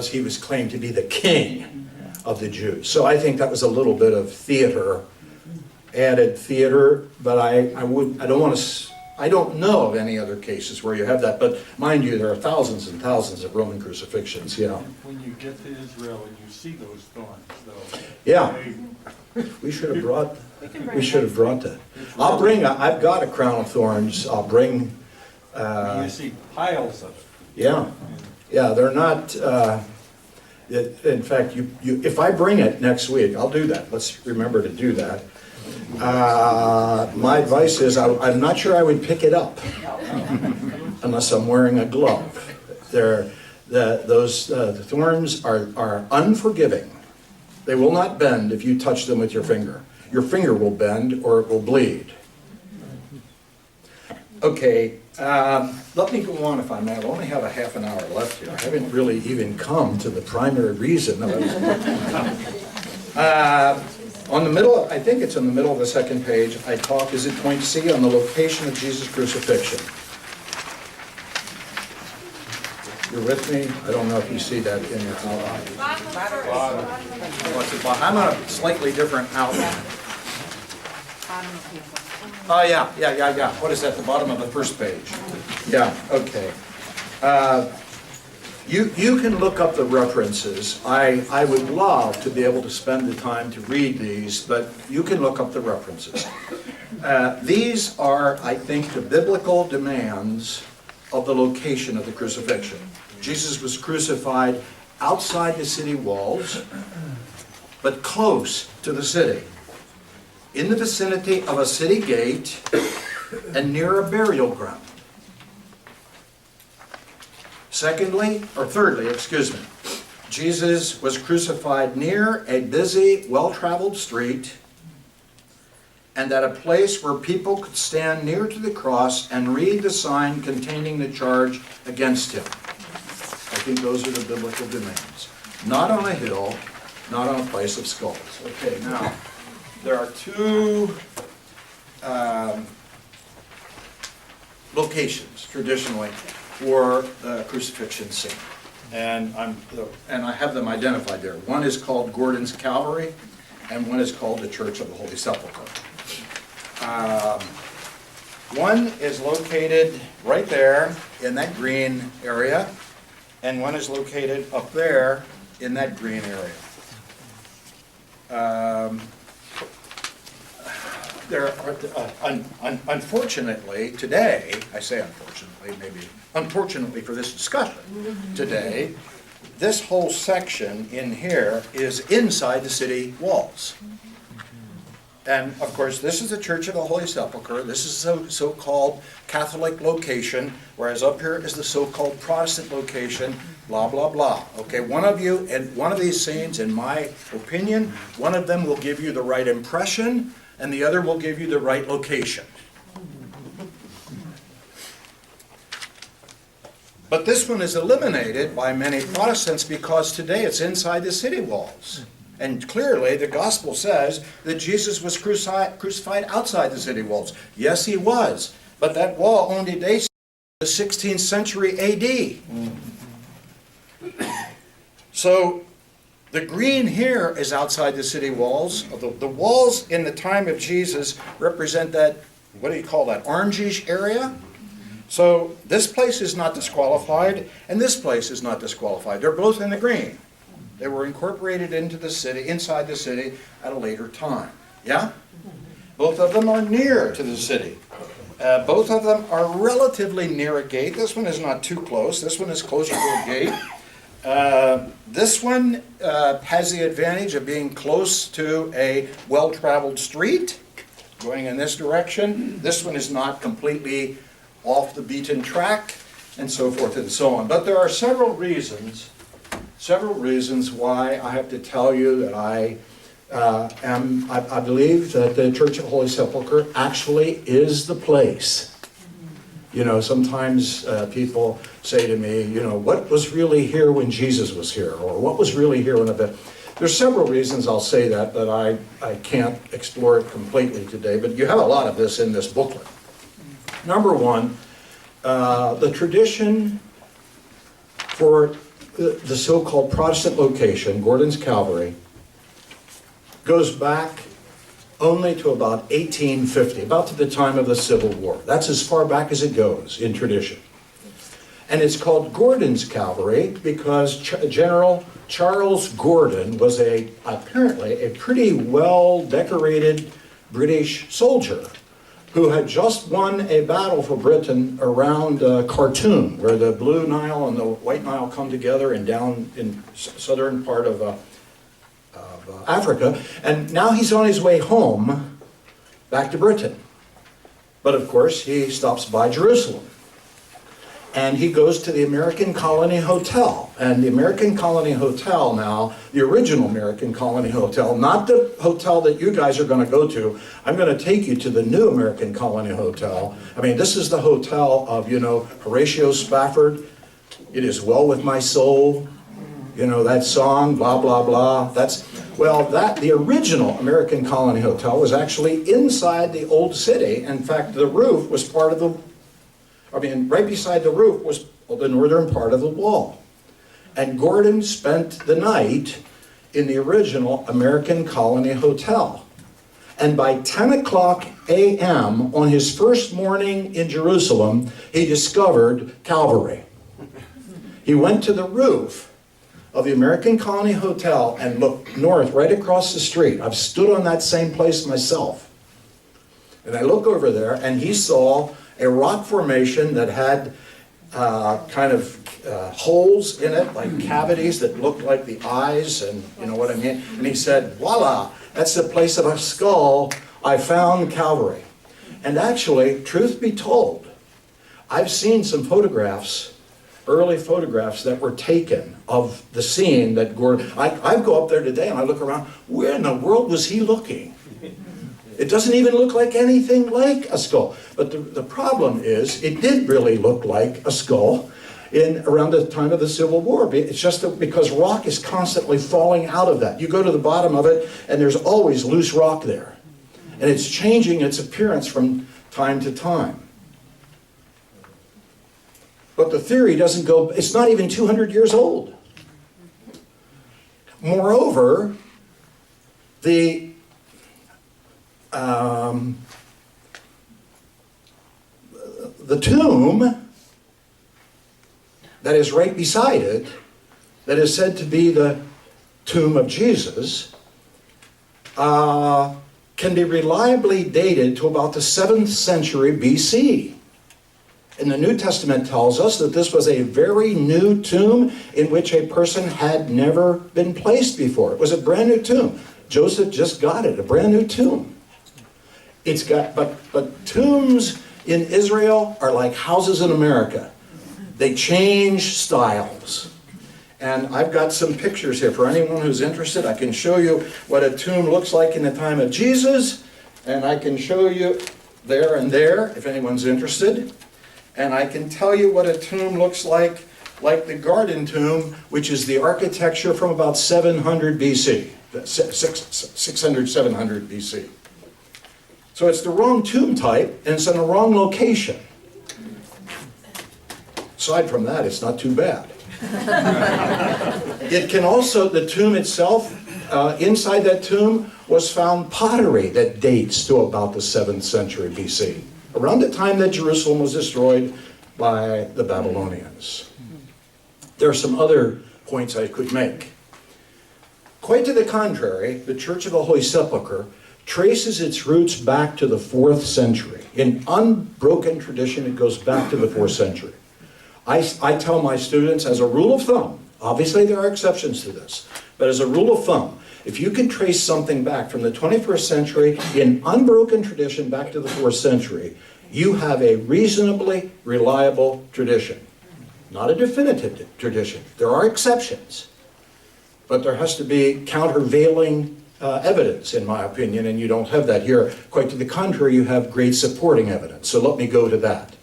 he was claimed to be the king of the Jews. So I think that was a little bit of theater, added theater. But I don't know of any other cases where you have that. But mind you, there are thousands and thousands of Roman crucifixions. Yeah. When you get to Israel and you see those thorns, though. Yeah. We should have brought that. I've got a crown of thorns. I'll bring. You see piles of it. Yeah, they're not, in fact, if I bring it next week, I'll do that. Let's remember to do that. My advice is, I'm not sure I would pick it up unless I'm wearing a glove. The thorns are unforgiving. They will not bend if you touch them with your finger. Your finger will bend or it will bleed. Okay, let me go on if I may. I only have a half an hour left here. I haven't really even come to the primary reason that I was on the middle, I think it's in the middle of the second page, I talk, is it point C, on the location of Jesus' crucifixion. You're with me? I don't know if you see that in your outline. I'm on a slightly different outline. Oh, yeah. What is that, the bottom of the first page? Yeah, okay. You can look up the references. I would love to be able to spend the time to read these, but you can look up the references. These are, I think, the biblical demands of the location of the crucifixion. Jesus was crucified outside the city walls, but close to the city, in the vicinity of a city gate and near a burial ground. Thirdly, Jesus was crucified near a busy, well-traveled street and at a place where people could stand near to the cross and read the sign containing the charge against him. I think those are the biblical demands. Not on a hill, not on a place of skulls. Okay, now, there are two locations, traditionally, for the crucifixion scene. And I have them identified there. One is called Gordon's Calvary, and one is called the Church of the Holy Sepulchre. One is located right there in that green area, and one is located up there in that green area. There are, unfortunately, today, I say unfortunately, maybe unfortunately for this discussion today, this whole section in here is inside the city walls. And of course, this is the Church of the Holy Sepulchre. This is the so-called Catholic location, whereas up here is the so-called Protestant location, blah, blah, blah. Okay, one of you, and one of these scenes, in my opinion, one of them will give you the right impression, and the other will give you the right location. But this one is eliminated by many Protestants because today it's inside the city walls. And clearly the gospel says that Jesus was crucified outside the city walls. Yes, he was. But that wall only dates to the 16th century AD. So the green here is outside the city walls. The walls in the time of Jesus represent that, what do you call that, orangish area? So this place is not disqualified, and this place is not disqualified. They're both in the green. They were incorporated into the city, inside the city, at a later time. Yeah? Both of them are near to the city. Both of them are relatively near a gate. This one is not too close. This one is closer to a gate. This one has the advantage of being close to a well-traveled street, going in this direction. This one is not completely off the beaten track, and so forth and so on. But there are several reasons why I have to tell you that I believe that the Church of Holy Sepulchre actually is the place. You know, sometimes people say to me, you know, what was really here when Jesus was here? Or what was really here when a bit? There's several reasons I'll say that, but I can't explore it completely today. But you have a lot of this in this booklet. Number one, the tradition for the so-called Protestant location, Gordon's Calvary, goes back only to about 1850, about to the time of the Civil War. That's as far back as it goes in tradition. And it's called Gordon's Calvary because General Charles Gordon was apparently a pretty well-decorated British soldier who had just won a battle for Britain around Khartoum, where the Blue Nile and the White Nile come together and down in southern part of Africa. And now he's on his way home, back to Britain. But of course, he stops by Jerusalem. And he goes to the American Colony Hotel. And the American Colony Hotel now, the original American Colony Hotel, not the hotel that you guys are going to go to. I'm going to take you to the new American Colony Hotel. I mean, this is the hotel of, you know, Horatio Spafford. It is well with my soul. You know, that song, blah, blah, blah. The original American Colony Hotel was actually inside the old city. In fact, the roof was part of right beside the roof was the northern part of the wall. And Gordon spent the night in the original American Colony Hotel. And by 10 o'clock a.m. on his first morning in Jerusalem, he discovered Calvary. He went to the roof of the American Colony Hotel and looked north right across the street. I've stood on that same place myself. And I look over there and he saw a rock formation that had holes in it, like cavities that looked like the eyes, and you know what I mean? And he said, voila, that's the place of a skull. I found Calvary. And actually, truth be told, I've seen some photographs, early photographs that were taken of the scene that Gordon, I go up there today and I look around, where in the world was he looking? It doesn't even look like anything like a skull. But the problem is, it did really look like a skull around the time of the Civil War. It's just that because rock is constantly falling out of that. You go to the bottom of it, and there's always loose rock there. And it's changing its appearance from time to time. But the theory doesn't go, it's not even 200 years old. Moreover, the tomb that is right beside it, that is said to be the tomb of Jesus, can be reliably dated to about the 7th century BC. And the New Testament tells us that this was a very new tomb in which a person had never been placed before. It was a brand new tomb. Joseph just got it, a brand new tomb. but tombs in Israel are like houses in America. They change styles. And I've got some pictures here. For anyone who's interested, I can show you what a tomb looks like in the time of Jesus. And I can show you there and there, if anyone's interested. And I can tell you what a tomb looks like the Garden Tomb, which is the architecture from about 700 BC. 600, 700 BC. So it's the wrong tomb type, and it's in the wrong location. Aside from that, it's not too bad. It can also, the tomb itself, inside that tomb was found pottery that dates to about the 7th century BC, around the time that Jerusalem was destroyed by the Babylonians. There are some other points I could make. Quite to the contrary, the Church of the Holy Sepulchre traces its roots back to the 4th century. In unbroken tradition, it goes back to the 4th century. I tell my students, as a rule of thumb, obviously there are exceptions to this, but as a rule of thumb, if you can trace something back from the 21st century in unbroken tradition back to the 4th century, you have a reasonably reliable tradition. Not a definitive tradition. There are exceptions, but there has to be countervailing evidence, in my opinion, and you don't have that here. Quite to the contrary, you have great supporting evidence. So let me go to that.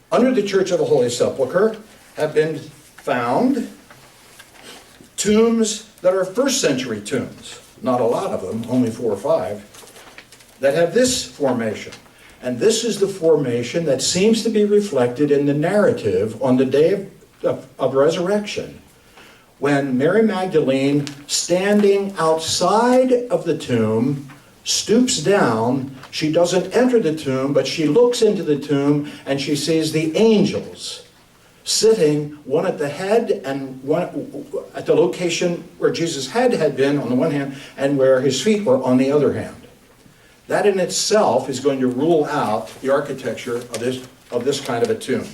Under the Church of the Holy Sepulchre have been found tombs that are 1st century tombs. Not a lot of them, only 4 or 5, that have this formation. And this is the formation that seems to be reflected in the narrative on the day of resurrection, when Mary Magdalene, standing outside of the tomb, stoops down. She doesn't enter the tomb, but she looks into the tomb and she sees the angels sitting, one at the head and one at the location where Jesus' head had been on the one hand and where his feet were on the other hand. That in itself is going to rule out the architecture of this kind of a tomb.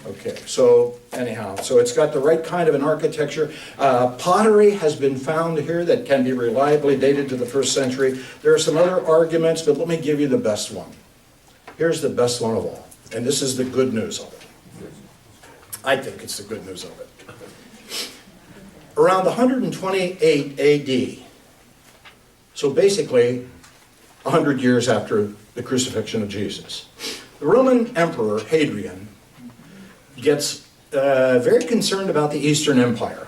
Okay, so anyhow, so it's got the right kind of an architecture. Pottery has been found here that can be reliably dated to the 1st century. There are some other arguments, but let me give you the best one. Here's the best one of all, and this is the good news of it. I think it's the good news of it. Around 128 AD, so basically 100 years after the crucifixion of Jesus, the Roman Emperor Hadrian gets very concerned about the Eastern Empire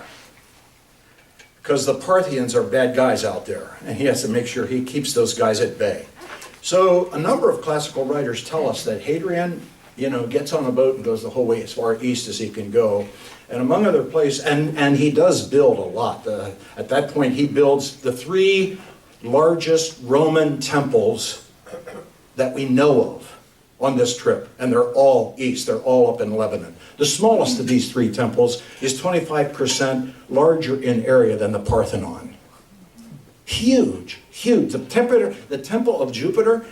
because the Parthians are bad guys out there, and he has to make sure he keeps those guys at bay. So a number of classical writers tell us that Hadrian, gets on a boat and goes the whole way as far east as he can go, and among other places, and he does build a lot. At that point, he builds the 3 largest Roman temples that we know of on this trip, and they're all east, they're all up in Lebanon. The smallest of these 3 temples is 25% larger in area than the Parthenon. Huge, huge. The temple of Jupiter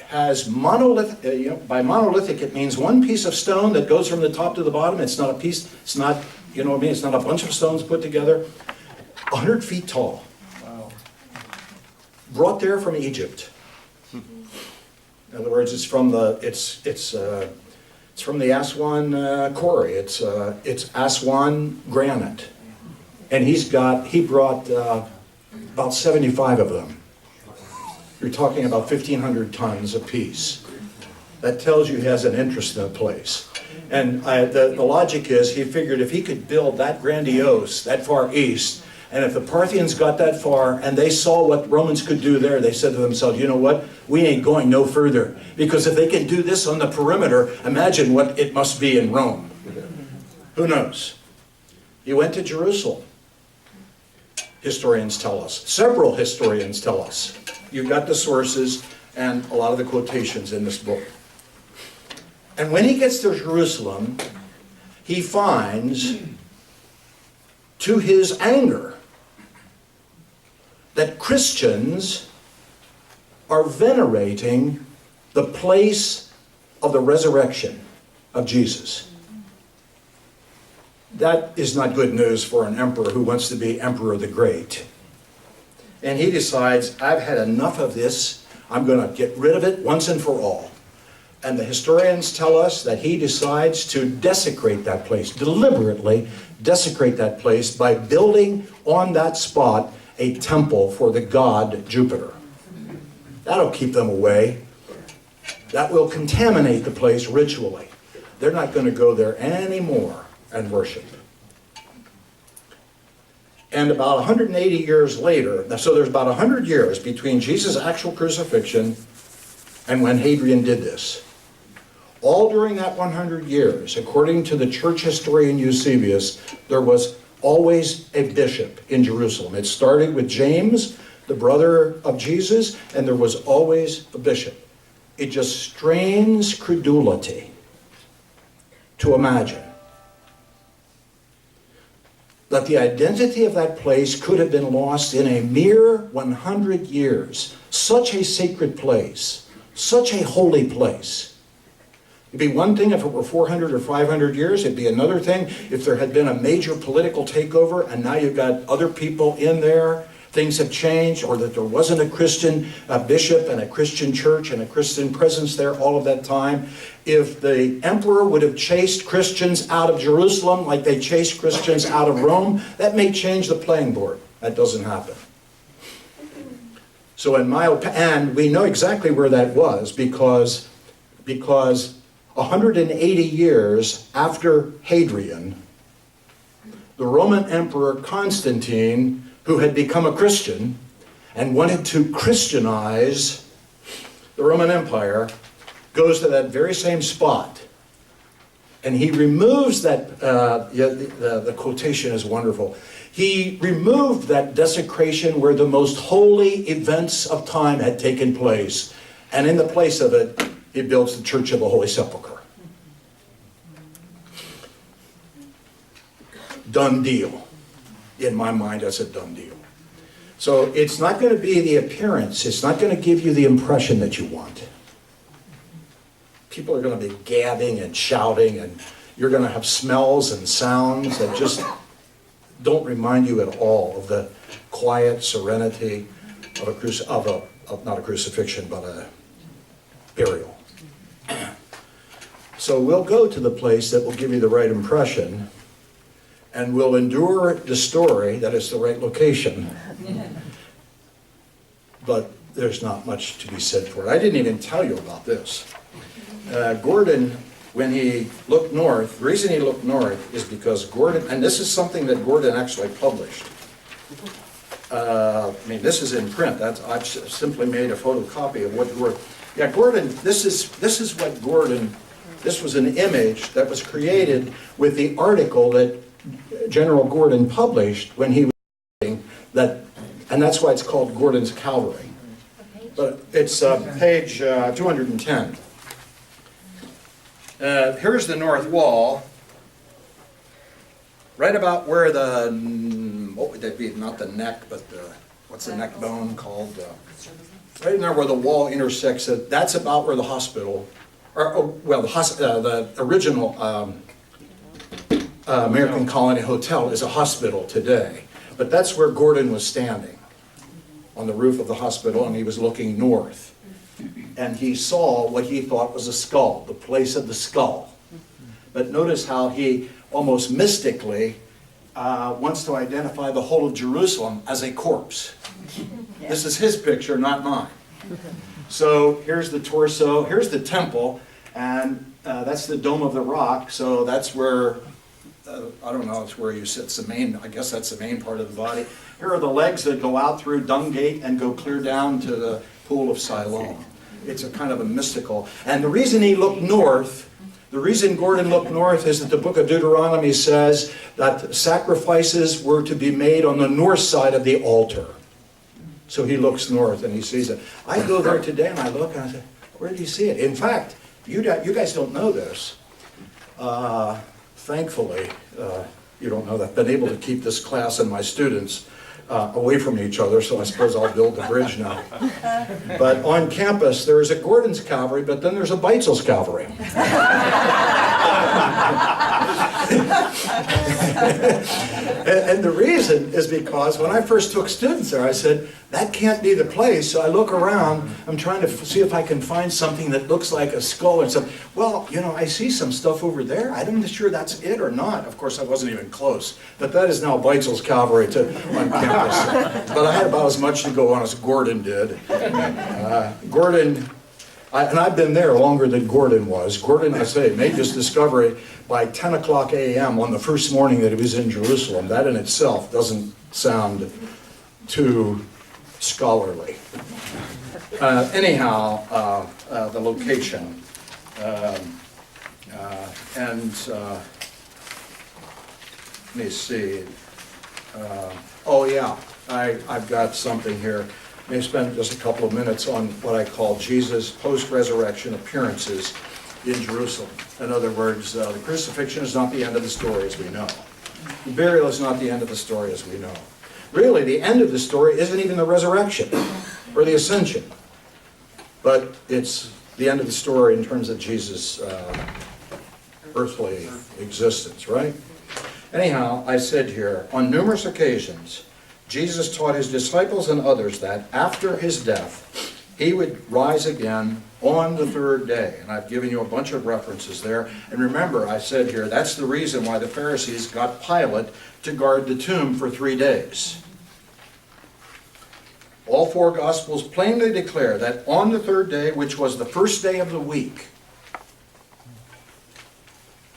has monolithic, by monolithic it means one piece of stone that goes from the top to the bottom. It's not a piece, it's not, it's not a bunch of stones put together. 100 feet tall. Wow. Brought there from Egypt. In other words, it's from the Aswan quarry. It's Aswan granite, and he brought about 75 of them. You're talking about 1,500 tons apiece. That tells you he has an interest in the place. And the logic is he figured if he could build that grandiose, that far east, and if the Parthians got that far and they saw what Romans could do there, they said to themselves, you know what, we ain't going no further. Because if they can do this on the perimeter, imagine what it must be in Rome. Who knows? He went to Jerusalem. Historians tell us. Several historians tell us. You've got the sources and a lot of the quotations in this book. And when he gets to Jerusalem, he finds, to his anger, that Christians are venerating the place of the resurrection of Jesus. That is not good news for an emperor who wants to be Emperor the Great. And he decides, I've had enough of this. I'm going to get rid of it once and for all. And the historians tell us that he decides to desecrate that place, deliberately desecrate that place by building on that spot a temple for the god Jupiter. That'll keep them away. That will contaminate the place ritually. They're not going to go there anymore and worship. And about 180 years later, so there's about 100 years between Jesus' actual crucifixion and when Hadrian did this. All during that 100 years, according to the church historian Eusebius, there was always a bishop in Jerusalem. It started with James, the brother of Jesus, and there was always a bishop. It just strains credulity to imagine that the identity of that place could have been lost in a mere 100 years. Such a sacred place, such a holy place. It'd be one thing if it were 400 or 500 years. It'd be another thing if there had been a major political takeover and now you've got other people in there. Things have changed, or that there wasn't a Christian bishop and a Christian church and a Christian presence there all of that time. If the emperor would have chased Christians out of Jerusalem like they chased Christians out of Rome, that may change the playing board. That doesn't happen. So in my opinion, and we know exactly where that was because 180 years after Hadrian, the Roman Emperor Constantine, who had become a Christian and wanted to Christianize the Roman Empire, goes to that very same spot. And he removes that, the quotation is wonderful. He removed that desecration where the most holy events of time had taken place. And in the place of it, he builds the Church of the Holy Sepulchre. Done deal. In my mind, that's a done deal. So it's not going to be the appearance. It's not going to give you the impression that you want. People are going to be gabbing and shouting, and you're going to have smells and sounds that just don't remind you at all of the quiet serenity of not a crucifixion, but a burial. So we'll go to the place that will give you the right impression, and we'll endure the story that it's the right location. But there's not much to be said for it. I didn't even tell you about this. Gordon, when he looked north, the reason he looked north is because Gordon, and this is something that Gordon actually published. I mean, this is in print. I've simply made a photocopy of what Gordon. Yeah, Gordon. This is what Gordon. This was an image that was created with the article that General Gordon published when he was writing that, and that's why it's called Gordon's Cavalry. But it's page 210. Here's the north wall, right about where the, what would that be, not the neck, but the, what's the neck bone called? Right in there where the wall intersects it, that's about where the hospital, the original American Colony Hotel is a hospital today. But that's where Gordon was standing, on the roof of the hospital, and he was looking north. And he saw what he thought was a skull, the place of the skull. But notice how he almost mystically wants to identify the whole of Jerusalem as a corpse. Yeah. This is his picture, not mine. So here's the torso, here's the temple, and that's the Dome of the Rock, so that's where, I don't know, it's where you sit, it's the main, I guess that's the main part of the body. Here are the legs that go out through Dung Gate and go clear down to the Pool of Siloam. It's a kind of a mystical, and the reason he looked north, the reason Gordon looked north is that the book of Deuteronomy says that sacrifices were to be made on the north side of the altar. So he looks north and he sees it. I go there today and I look and I say, where did you see it? In fact, you guys don't know this. Thankfully, you don't know that. I've been able to keep this class and my students away from each other, so I suppose I'll build the bridge now. But on campus, there is a Gordon's Cavalry, but then there's a Beitzel's Cavalry. And the reason is because when I first took students there, I said, that can't be the place. So I look around, I'm trying to see if I can find something that looks like a skull and stuff. Well, you know, I see some stuff over there. I'm not sure that's it or not. Of course, I wasn't even close. But that is now Beitzel's Cavalry on campus. But I had about as much to go on as Gordon did. Gordon, and I've been there longer than Gordon was. Gordon, I say, made this discovery by 10 o'clock a.m. on the first morning that he was in Jerusalem. That in itself doesn't sound too scholarly. Anyhow, the location. Let me see. Oh yeah, I've got something here. May spend just a couple of minutes on what I call Jesus' post-resurrection appearances in Jerusalem. In other words, the crucifixion is not the end of the story as we know. The burial is not the end of the story as we know. Really, the end of the story isn't even the resurrection or the ascension, but it's the end of the story in terms of Jesus' earthly existence, right? Anyhow, I said here, on numerous occasions, Jesus taught his disciples and others that after his death, he would rise again on the third day. And I've given you a bunch of references there. And remember, I said here, that's the reason why the Pharisees got Pilate to guard the tomb for 3 days. All 4 Gospels plainly declare that on the third day, which was the first day of the week,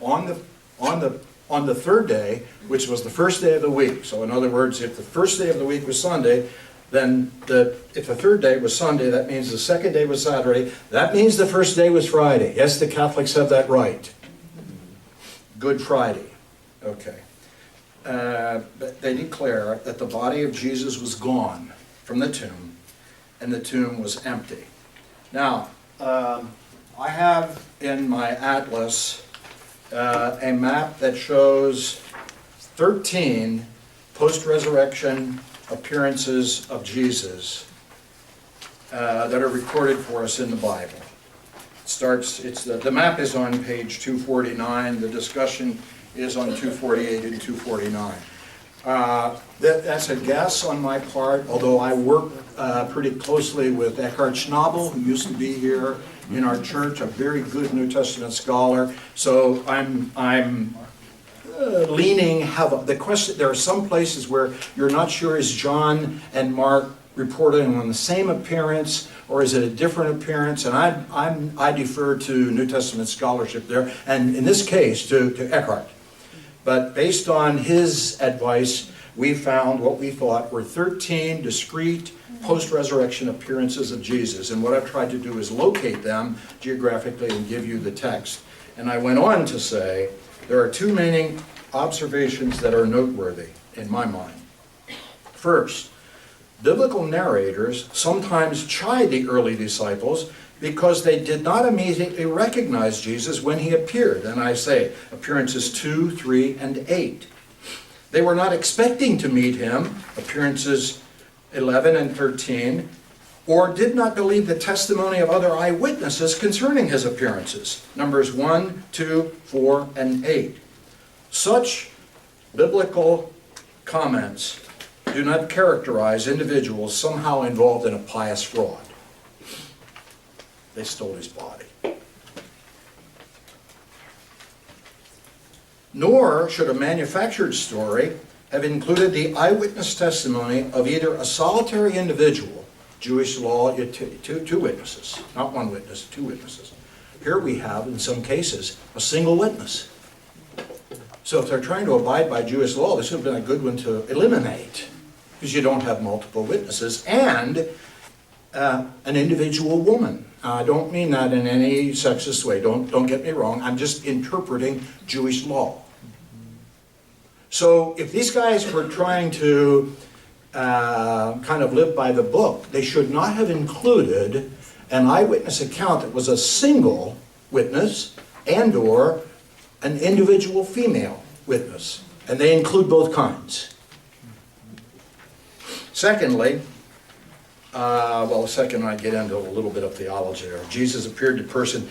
on the third day, which was the first day of the week. So in other words, if the first day of the week was Sunday, then if the third day was Sunday, that means the second day was Saturday. That means the first day was Friday. Yes, the Catholics have that right. Good Friday. Okay. But they declare that the body of Jesus was gone from the tomb, and the tomb was empty. Now, I have in my atlas a map that shows 13 post-resurrection appearances of Jesus that are recorded for us in the Bible. The map is on page 249. The discussion is on 248 and 249. That's a guess on my part, although I work pretty closely with Eckhart Schnabel, who used to be here in our church, a very good New Testament scholar. So I'm leaning heavily. The question, there are some places where you're not sure, is John and Mark reporting on the same appearance, or is it a different appearance? And I defer to New Testament scholarship there, and in this case to Eckhart. But based on his advice, we found what we thought were 13 discrete post-resurrection appearances of Jesus. And what I've tried to do is locate them geographically and give you the text. And I went on to say, there are 2 main observations that are noteworthy in my mind. First, biblical narrators sometimes chide the early disciples because they did not immediately recognize Jesus when he appeared. And I say, appearances 2, 3, and 8. They were not expecting to meet him, appearances 11 and 13, or did not believe the testimony of other eyewitnesses concerning his appearances, numbers 1, 2, 4, and 8. Such biblical comments do not characterize individuals somehow involved in a pious fraud. They stole his body. Nor should a manufactured story have included the eyewitness testimony of either a solitary individual, Jewish law, two witnesses, not one witness, 2 witnesses. Here we have, in some cases, a single witness. So if they're trying to abide by Jewish law, this would have been a good one to eliminate, because you don't have multiple witnesses, and an individual woman. I don't mean that in any sexist way, don't get me wrong, I'm just interpreting Jewish law. So if these guys were trying to kind of live by the book, they should not have included an eyewitness account that was a single witness and or an individual female witness. And they include both kinds. Secondly, second I get into a little bit of theology there. Jesus appeared to person.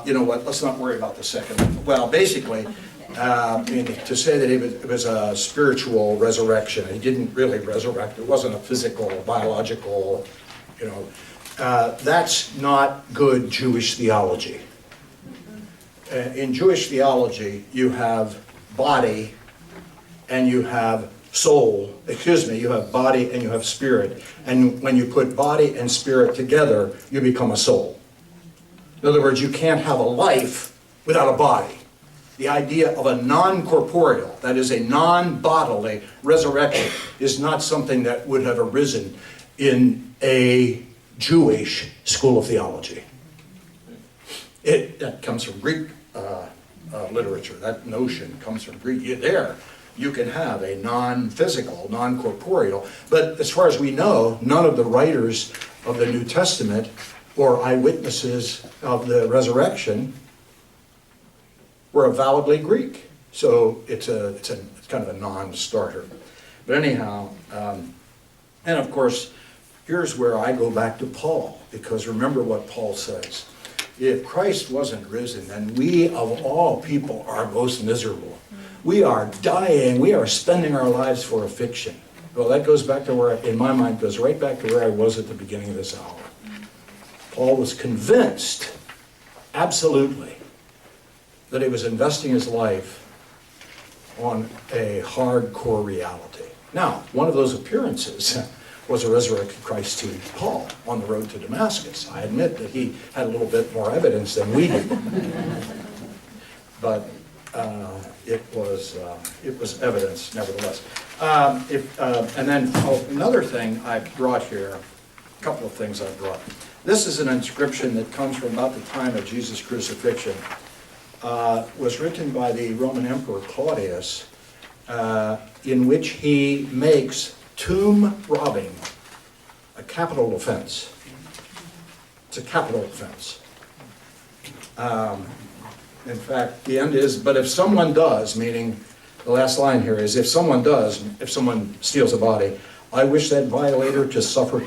You know what, let's not worry about the second. Well, basically, To say that it was a spiritual resurrection. He didn't really resurrect. It wasn't a physical, biological, that's not good Jewish theology. In Jewish theology, you have body and you have soul, you have body and you have spirit. And when you put body and spirit together, you become a soul. In other words, you can't have a life without a body. The idea of a non-corporeal, that is a non-bodily resurrection, is not something that would have arisen in a Jewish school of theology. That comes from Greek literature. That notion comes from Greek. There, you can have a non-physical, non-corporeal, but as far as we know, none of the writers of the New Testament or eyewitnesses of the resurrection were avowedly Greek. So it's kind of a non-starter. But anyhow, and of course, here's where I go back to Paul, because remember what Paul says. If Christ wasn't risen, then we of all people are most miserable. We are dying, we are spending our lives for a fiction. Well, that goes back to where, in my mind, goes right back to where I was at the beginning of this hour. Paul was convinced, absolutely, that he was investing his life on a hardcore reality. Now, one of those appearances was a resurrected Christ to Paul on the road to Damascus. I admit that he had a little bit more evidence than we did. But it was evidence nevertheless. And then another thing I brought here, a couple of things I brought. This is an inscription that comes from about the time of Jesus' crucifixion. Was written by the Roman Emperor Claudius, in which he makes tomb robbing a capital offense. It's a capital offense. In fact, the end is, but if someone does, meaning the last line here is, if someone steals a body, I wish that violator to suffer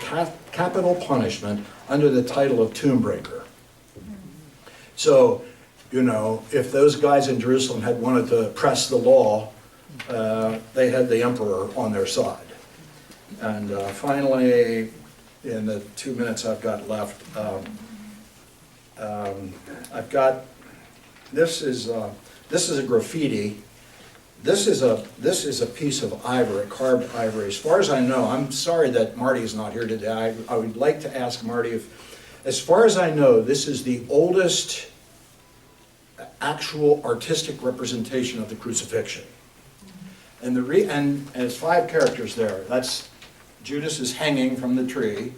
capital punishment under the title of tomb breaker. So, if those guys in Jerusalem had wanted to press the law, they had the emperor on their side. And finally, in the 2 minutes I've got left, I've got, this is a graffiti. This is a piece of ivory, carved ivory. As far as I know, I'm sorry that Marty is not here today. I would like to ask Marty if, as far as I know, this is the oldest actual artistic representation of the crucifixion. And it's 5 characters there. That's Judas is hanging from the tree.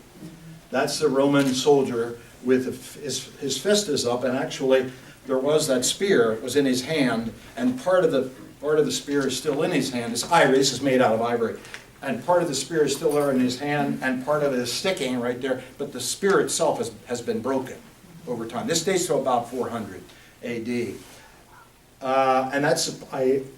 That's the Roman soldier with his fist is up, and actually there was that spear. It was in his hand, and part of the spear is still in his hand. It's ivory. This is made out of ivory, and part of the spear is still there in his hand, and part of it is sticking right there. But the spear itself has been broken over time. This dates to about 400 A.D. And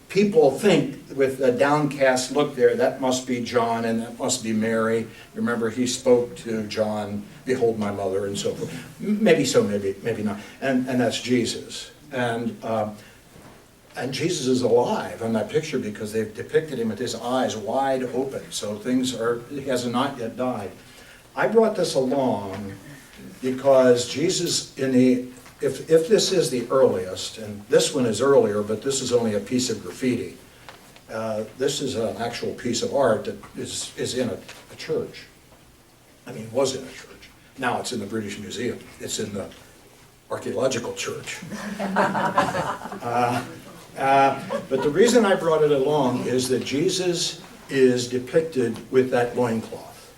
people think with a downcast look there, that must be John and that must be Mary. Remember, he spoke to John, behold my mother, and so forth. Maybe so, maybe not. And that's Jesus. And Jesus is alive in that picture because they've depicted him with his eyes wide open. So he has not yet died. I brought this along because Jesus if this is the earliest, and this one is earlier, but this is only a piece of graffiti. This is an actual piece of art that is in a church. I mean, was in a church. Now it's in the British Museum. It's in the archaeological church. But the reason I brought it along is that Jesus is depicted with that loincloth.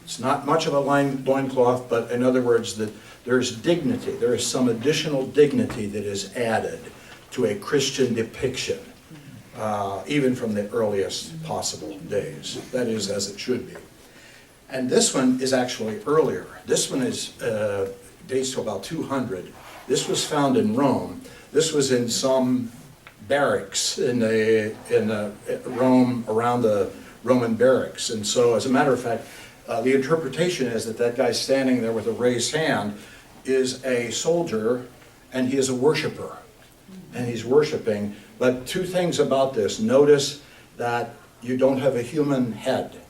It's not much of a loincloth, but in other words, that there's dignity. There is some additional dignity that is added to a Christian depiction, even from the earliest possible days. That is, as it should be. And this one is actually earlier. This one dates to about 200. This was found in Rome. This was in some barracks in Rome, around the Roman barracks. And so, as a matter of fact, the interpretation is that guy standing there with a raised hand is a soldier, and he is a worshiper. and he's worshiping. But two things about this. Notice that you don't have a human head.